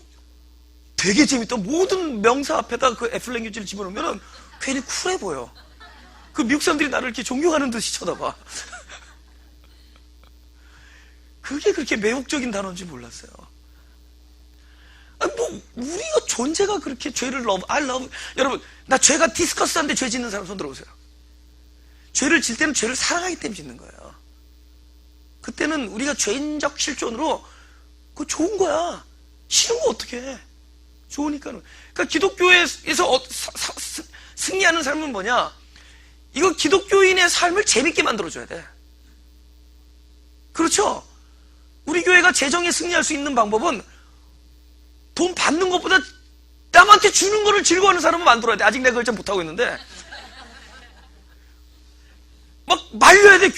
되게 재밌다. 모든 명사 앞에다 그 애플랭귀지를 집어넣으면 괜히 쿨해 보여. 그 미국 사람들이 나를 이렇게 존경하는 듯이 쳐다봐. 그게 그렇게 매혹적인 단어인지 몰랐어요. 우리가 존재가 그렇게 죄를 I love. 여러분, 나 죄가 디스커스한데 죄 짓는 사람 손 들어보세요. 죄를 질 때는 죄를 사랑하기 때문에 짓는 거예요. 그때는 우리가 죄인적 실존으로 그거 좋은 거야. 싫은 거 어떻게 해? 좋으니까는. 그러니까 기독교에서 승리하는 삶은 뭐냐? 이거 기독교인의 삶을 재밌게 만들어줘야 돼. 그렇죠? 우리 교회가 재정에 승리할 수 있는 방법은 돈 받는 것보다 남한테 주는 거를 즐거워하는 사람을 만들어야 돼. 아직 내가 그걸 좀 못하고 있는데. 막 말려야 돼.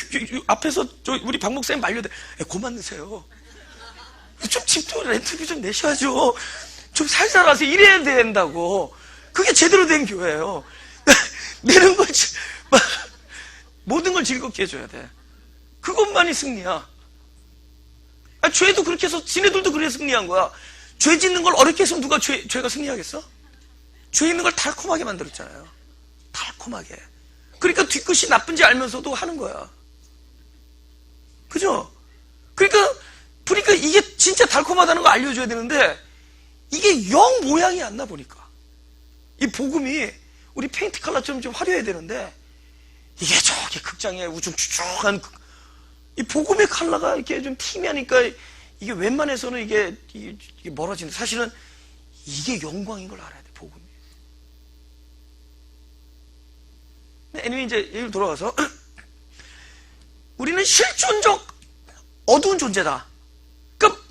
앞에서 우리 박 목사님 말려야 돼. 그만 내세요. 좀 집도 렌트비 좀 내셔야죠. 좀 살살 하세요. 이래야 된다고. 그게 제대로 된 교회예요. 내는 걸 모든 걸 즐겁게 해줘야 돼. 그것만이 승리야. 죄도 그렇게 해서 지네들도 그래 승리한 거야. 죄 짓는 걸 어렵게 했으면 누가 죄가 승리하겠어? 죄 있는 걸 달콤하게 만들었잖아요. 달콤하게. 그러니까 뒤끝이 나쁜지 알면서도 하는 거야. 그죠? 그러니까 이게 진짜 달콤하다는 거 알려줘야 되는데 이게 영 모양이 안 나 보니까 이 복음이 우리 페인트 컬러처럼 좀 화려해야 되는데 이게 저기 극장에 우중충한 이 복음의 컬러가 이렇게 좀 티미하니까 이게 웬만해서는 이게 멀어지는. 사실은 이게 영광인 걸 알아야 돼. 복음이. anyway, 이제 여기 돌아가서 우리는 실존적 어두운 존재다. 그러니까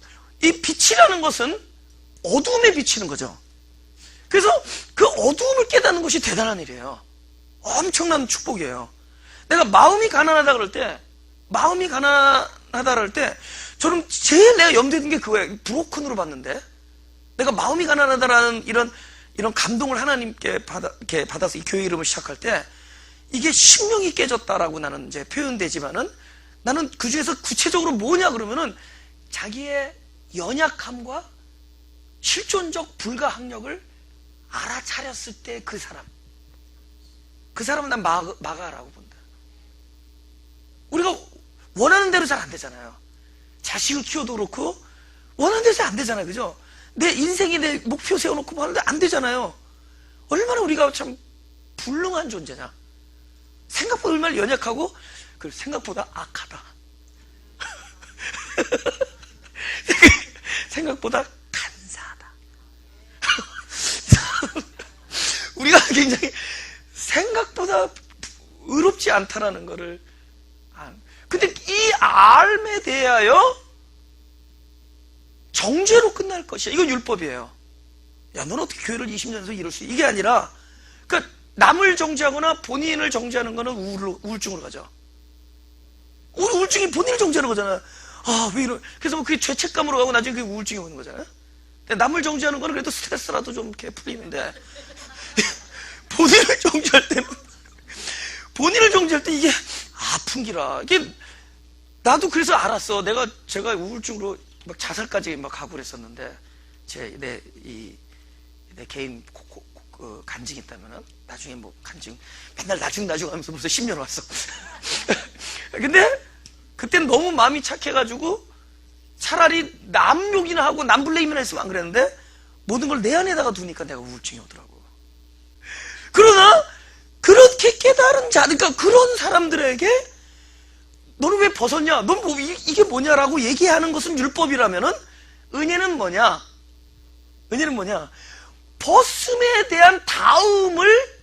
이 빛이라는 것은 어두움에 비치는 거죠. 그래서 그 어두움을 깨닫는 것이 대단한 일이에요. 엄청난 축복이에요. 내가 마음이 가난하다 그럴 때 저는 제일 내가 염두에 둔 게 그거예요. 브로큰으로 봤는데 내가 마음이 가난하다라는 이런 감동을 하나님께 받아서 이 교회 이름을 시작할 때 이게 심령이 깨졌다라고 나는 이제 표현되지만은 나는 그 중에서 구체적으로 뭐냐 그러면은 자기의 연약함과 실존적 불가항력을 알아차렸을 때 그 사람은 난 마가라고 본다. 우리가 원하는 대로 잘 안 되잖아요. 자식을 키워도 그렇고 원하는 대로 잘 안 되잖아요. 그죠? 내 인생이 내 목표 세워놓고 뭐 하는데 안 되잖아요. 얼마나 우리가 참 불능한 존재냐. 생각보다 얼마나 연약하고 그리고 생각보다 악하다. 생각보다 간사하다. 우리가 굉장히 생각보다 의롭지 않다라는 거를 근데 이 알에 대하여 정죄로 끝날 것이야. 이건 율법이에요. 야, 너는 어떻게 교회를 20년에서 이룰 수 있어? 이게 아니라 그러니까 남을 정죄하거나 본인을 정죄하는 거는 우울증으로 가죠. 우울증이 본인을 정죄하는 거잖아. 아, 왜 이런. 그래서 뭐 그게 죄책감으로 가고 나중에 그게 우울증이 오는 거잖아요. 근데 남을 정죄하는 거는 그래도 스트레스라도 좀 이렇게 풀리는데 본인을 정죄할 때 이게 아픈 기라. 이게 나도 그래서 알았어. 제가 우울증으로 막 자살까지 막 가고 그랬었는데 내 개인 간증이 있다면은 나중에 뭐 간증 맨날 나중 하면서 벌써 10년 왔어. 근데 그때는 너무 마음이 착해가지고 차라리 남 욕이나 하고 남 블레임이나 했으면 안 그랬는데 모든 걸 내 안에다가 두니까 내가 우울증이 오더라고. 그러나 그렇게 깨달은 자, 그러니까 그런 사람들에게 너는 왜 벗었냐? 넌 뭐 이게 뭐냐라고 얘기하는 것은 율법이라면은 은혜는 뭐냐? 은혜는 뭐냐? 벗음에 대한 다음을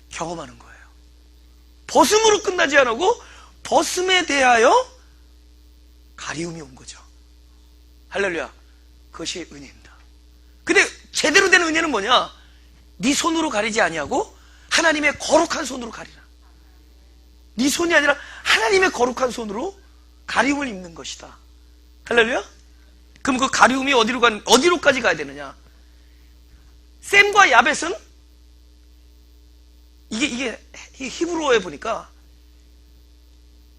경험하는 거예요. 벗음으로 끝나지 않고 벗음에 대하여 가리움이 온 거죠. 할렐루야. 그것이 은혜입니다. 근데 제대로 된 은혜는 뭐냐? 네 손으로 가리지 아니하고 하나님의 거룩한 손으로 가리라. 네 손이 아니라 하나님의 거룩한 손으로 가리움을 입는 것이다. 할렐루야? 그럼 그 가리움이 어디로까지 가야 되느냐? 셈과 야벳은 이게 히브리어에 보니까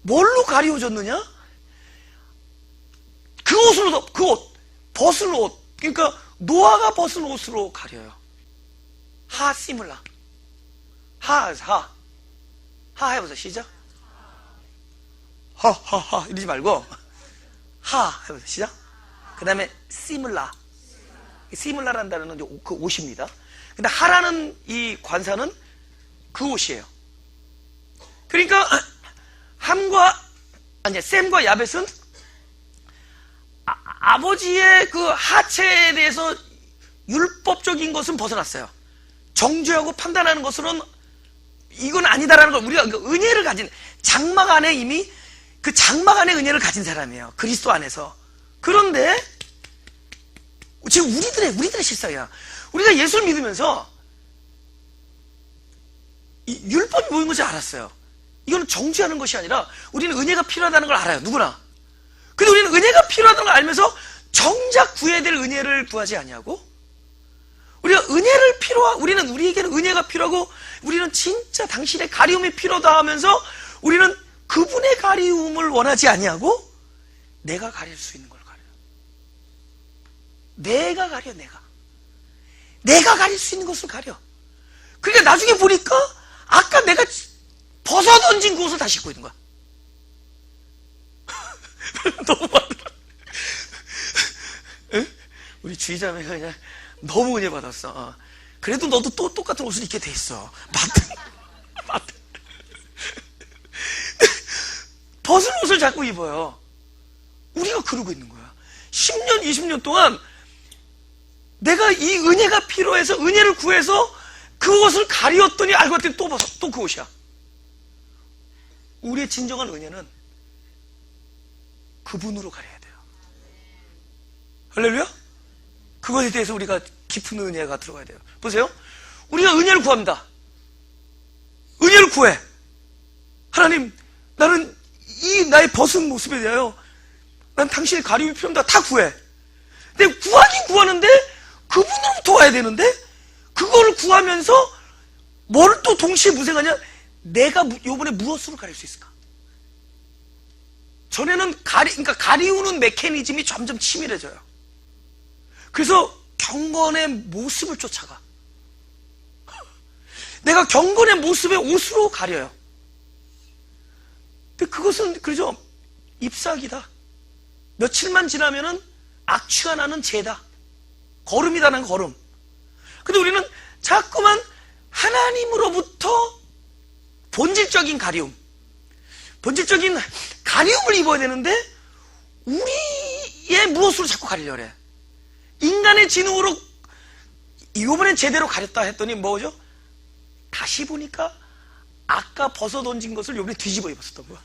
뭘로 가리워졌느냐? 그 옷, 벗은 옷. 그러니까 노아가 벗은 옷으로 가려요. 하 시물라. 하 해보세요. 시작. 하 이러지 말고 하 해보세요. 시작. 그 다음에 시물라라는 단어는 그 옷입니다. 근데 하라는 이 관사는 그 옷이에요. 그러니까 셈과 야벳은 아버지의 그 하체에 대해서 율법적인 것은 벗어났어요. 정죄하고 판단하는 것으로는 이건 아니다라는 걸 우리가 은혜를 가진 장막 안에 이미 그 장막 안에 은혜를 가진 사람이에요. 그리스도 안에서. 그런데 지금 우리들의 실상이야. 우리가 예수를 믿으면서 이 율법이 뭐인 것을 알았어요. 이거는 정죄하는 것이 아니라 우리는 은혜가 필요하다는 걸 알아요. 누구나. 근데 우리는 은혜가 필요하다는 걸 알면서 정작 구해야 될 은혜를 구하지 아니하고 우리는 우리에게는 은혜가 필요하고 우리는 진짜 당신의 가리움이 필요하다 하면서 우리는 그분의 가리움을 원하지 아니하고 내가 가릴 수 있는 걸 가려요. 내가 가려. 내가 가릴 수 있는 것을 가려. 그러니까 나중에 보니까 아까 내가 벗어 던진 그 옷을 다시 입고 있는 거야. 너무 많더라. 우리 주의자매가 그냥 너무 은혜 받았어. 그래도 너도 또 똑같은 옷을 입게 돼 있어. 맞든. 벗은 옷을 자꾸 입어요. 우리가 그러고 있는 거야. 10년, 20년 동안 내가 이 은혜가 필요해서 은혜를 구해서 그 옷을 가리웠더니 알고 봤더니 또 벗어. 또 그 옷이야. 우리의 진정한 은혜는 그분으로 가려야 돼요. 할렐루야? 그것에 대해서 우리가 깊은 은혜가 들어가야 돼요. 보세요. 우리가 은혜를 구합니다. 은혜를 구해. 하나님, 나는 이 나의 벗은 모습에 대하여 난 당신의 가리움이 필요합니다. 다 구해. 근데 구하긴 구하는데 그분으로부터 와야 되는데 그거를 구하면서 뭘 또 동시에 무생하냐? 내가 요번에 무엇으로 가릴 수 있을까? 전에는 그러니까 가리우는 메커니즘이 점점 치밀해져요. 그래서 경건의 모습을 쫓아가. 내가 경건의 모습의 옷으로 가려요. 근데 그것은 그죠? 잎사귀다. 며칠만 지나면은 악취가 나는 죄다. 거름이다는 거름. 근데 우리는 자꾸만 하나님으로부터 본질적인 가리움, 본질적인 가리움을 입어야 되는데 우리의 무엇으로 자꾸 가리려고 해. 인간의 지능으로 이번엔 제대로 가렸다 했더니 뭐죠? 다시 보니까 아까 벗어 던진 것을 이번에 뒤집어 입었었던 거야.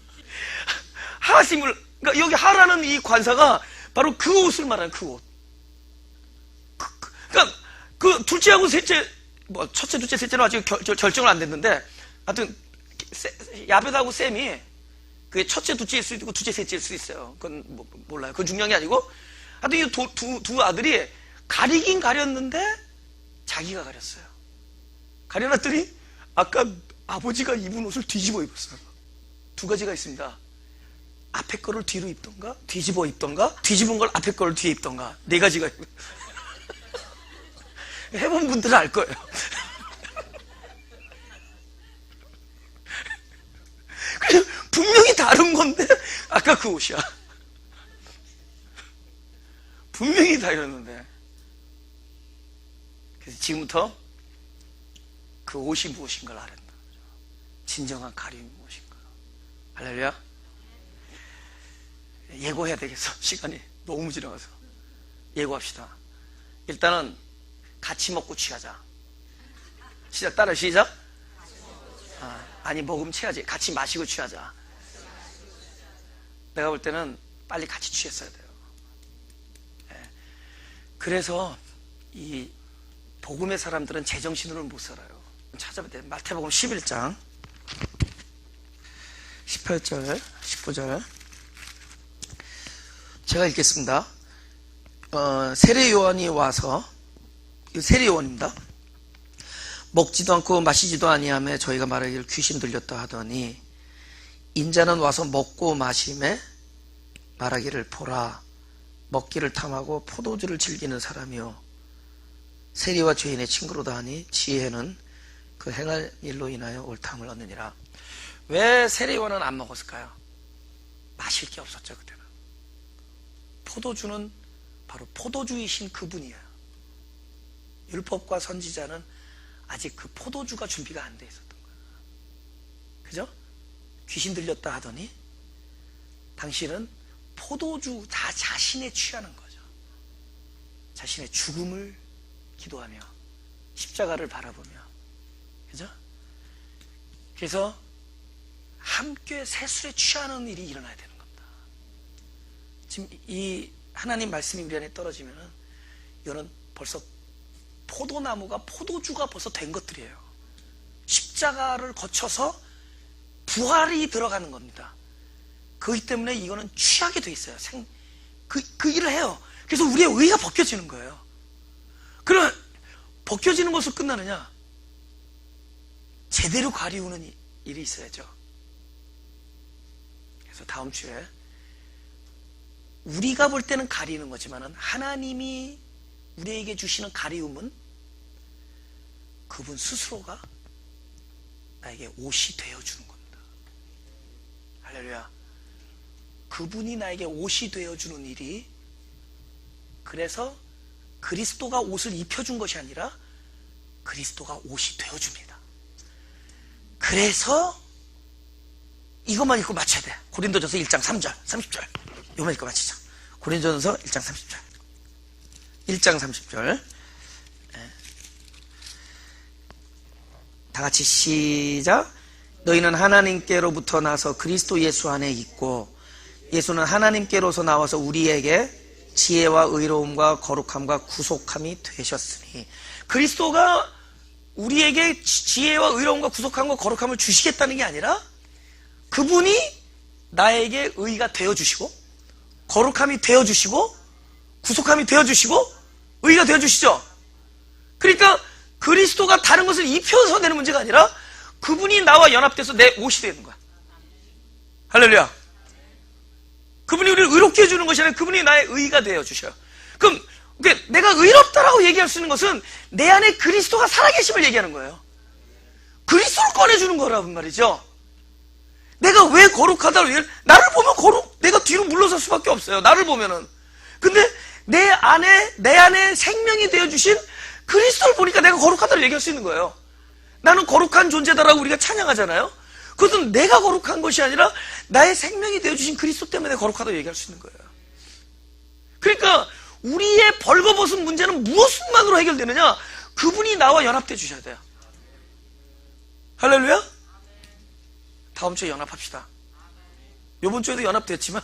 하심을, 그러니까 여기 하라는 이 관사가 바로 그 옷을 말하는 그 옷. 그러니까 그 둘째하고 셋째, 뭐 첫째, 둘째, 셋째는 아직 결정을 안 됐는데, 하여튼 야벳하고 셈이 그 첫째, 둘째일 수도 있고 둘째, 셋째일 수도 있어요. 그건 뭐 몰라요. 그건 중요한 게 아니고, 하여튼 이 두 아들이 가리긴 가렸는데 자기가 가렸어요. 가려놨더니 아까 아버지가 입은 옷을 뒤집어 입었어요. 두 가지가 있습니다. 앞에 거를 뒤로 입던가, 뒤집어 입던가, 뒤집은 걸 앞에 거를 뒤에 입던가. 네 가지가 해본 분들은 알 거예요. 그냥 분명히 다른 건데 아까 그 옷이야. 분명히 다르는데. 그래서 지금부터 그 옷이 무엇인가를 알아야 된다. 진정한 가림이 무엇인가. 할렐루야. 예고해야 되겠어. 시간이 너무 지나가서. 예고합시다. 일단은 같이 먹고 취하자. 시작. 따라 시작. 아니 먹으면 취하지. 같이 마시고 취하자. 내가 볼 때는 빨리 같이 취했어야 돼요. 네. 그래서 이 복음의 사람들은 제정신으로는 못 살아요. 찾아봐야 돼요. 마태복음 11장 18절 19절 제가 읽겠습니다. 세례 요한이 와서, 세례 요한입니다. 먹지도 않고 마시지도 아니하며 저희가 말하기를 귀신 들렸다 하더니 인자는 와서 먹고 마심에 말하기를 보라, 먹기를 탐하고 포도주를 즐기는 사람이요 세리와 죄인의 친구로다 하니 지혜는 그 행할 일로 인하여 옳다함을 얻느니라. 왜 세례 요한은 안 먹었을까요? 마실 게 없었죠. 그때는. 포도주는 바로 포도주이신 그분이에요. 율법과 선지자는 아직 그 포도주가 준비가 안 돼 있었던 거예요. 그죠? 귀신 들렸다 하더니 당신은 포도주 자신에 취하는 거죠. 자신의 죽음을 기도하며 십자가를 바라보며. 그죠? 그래서 함께 새술에 취하는 일이 일어나야 되는 겁니다. 지금 이 하나님 말씀이 우리 안에 떨어지면은 이거는 벌써 포도나무가 포도주가 벌써 된 것들이에요. 십자가를 거쳐서 부활이 들어가는 겁니다. 그렇기 때문에 이거는 취하게 돼 있어요. 그 일을 해요. 그래서 우리의 의가 벗겨지는 거예요. 그럼 벗겨지는 것으로 끝나느냐? 제대로 가리우는 일이 있어야죠. 그래서 다음 주에 우리가 볼 때는 가리는 거지만은 하나님이 우리에게 주시는 가리움은 그분 스스로가 나에게 옷이 되어주는 겁니다. 할렐루야. 그분이 나에게 옷이 되어주는 일이, 그래서 그리스도가 옷을 입혀준 것이 아니라 그리스도가 옷이 되어줍니다. 그래서 이것만 읽고 마쳐야 돼. 고린도전서 1장 3절 30절 이것만 읽고 마치자. 고린도전서 1장 30절 1장 30절 다 같이 시작. 너희는 하나님께로부터 나서 그리스도 예수 안에 있고 예수는 하나님께로서 나와서 우리에게 지혜와 의로움과 거룩함과 구속함이 되셨으니, 그리스도가 우리에게 지혜와 의로움과 구속함과 거룩함을 주시겠다는 게 아니라 그분이 나에게 의가 되어주시고 거룩함이 되어주시고 구속함이 되어주시고 의가 되어주시죠. 그러니까 그리스도가 다른 것을 입혀서 되는 문제가 아니라 그분이 나와 연합돼서 내 옷이 되는 거야. 할렐루야. 그분이 우리를 의롭게 해주는 것이 아니라 그분이 나의 의가 되어 주셔요. 그럼 내가 의롭다라고 얘기할 수 있는 것은 내 안에 그리스도가 살아계심을 얘기하는 거예요. 그리스도를 꺼내주는 거라는 말이죠. 내가 왜 거룩하다고 얘기를, 나를 보면 내가 뒤로 물러설 수밖에 없어요. 나를 보면은. 근데 내 안에 생명이 되어주신 그리스도를 보니까 내가 거룩하다고 얘기할 수 있는 거예요. 나는 거룩한 존재다라고 우리가 찬양하잖아요. 그것은 내가 거룩한 것이 아니라 나의 생명이 되어주신 그리스도 때문에 거룩하다고 얘기할 수 있는 거예요. 그러니까 우리의 벌거벗은 문제는 무엇만으로 해결되느냐? 그분이 나와 연합돼 주셔야 돼요. 할렐루야? 다음 주에 연합합시다. 이번 주에도 연합됐지만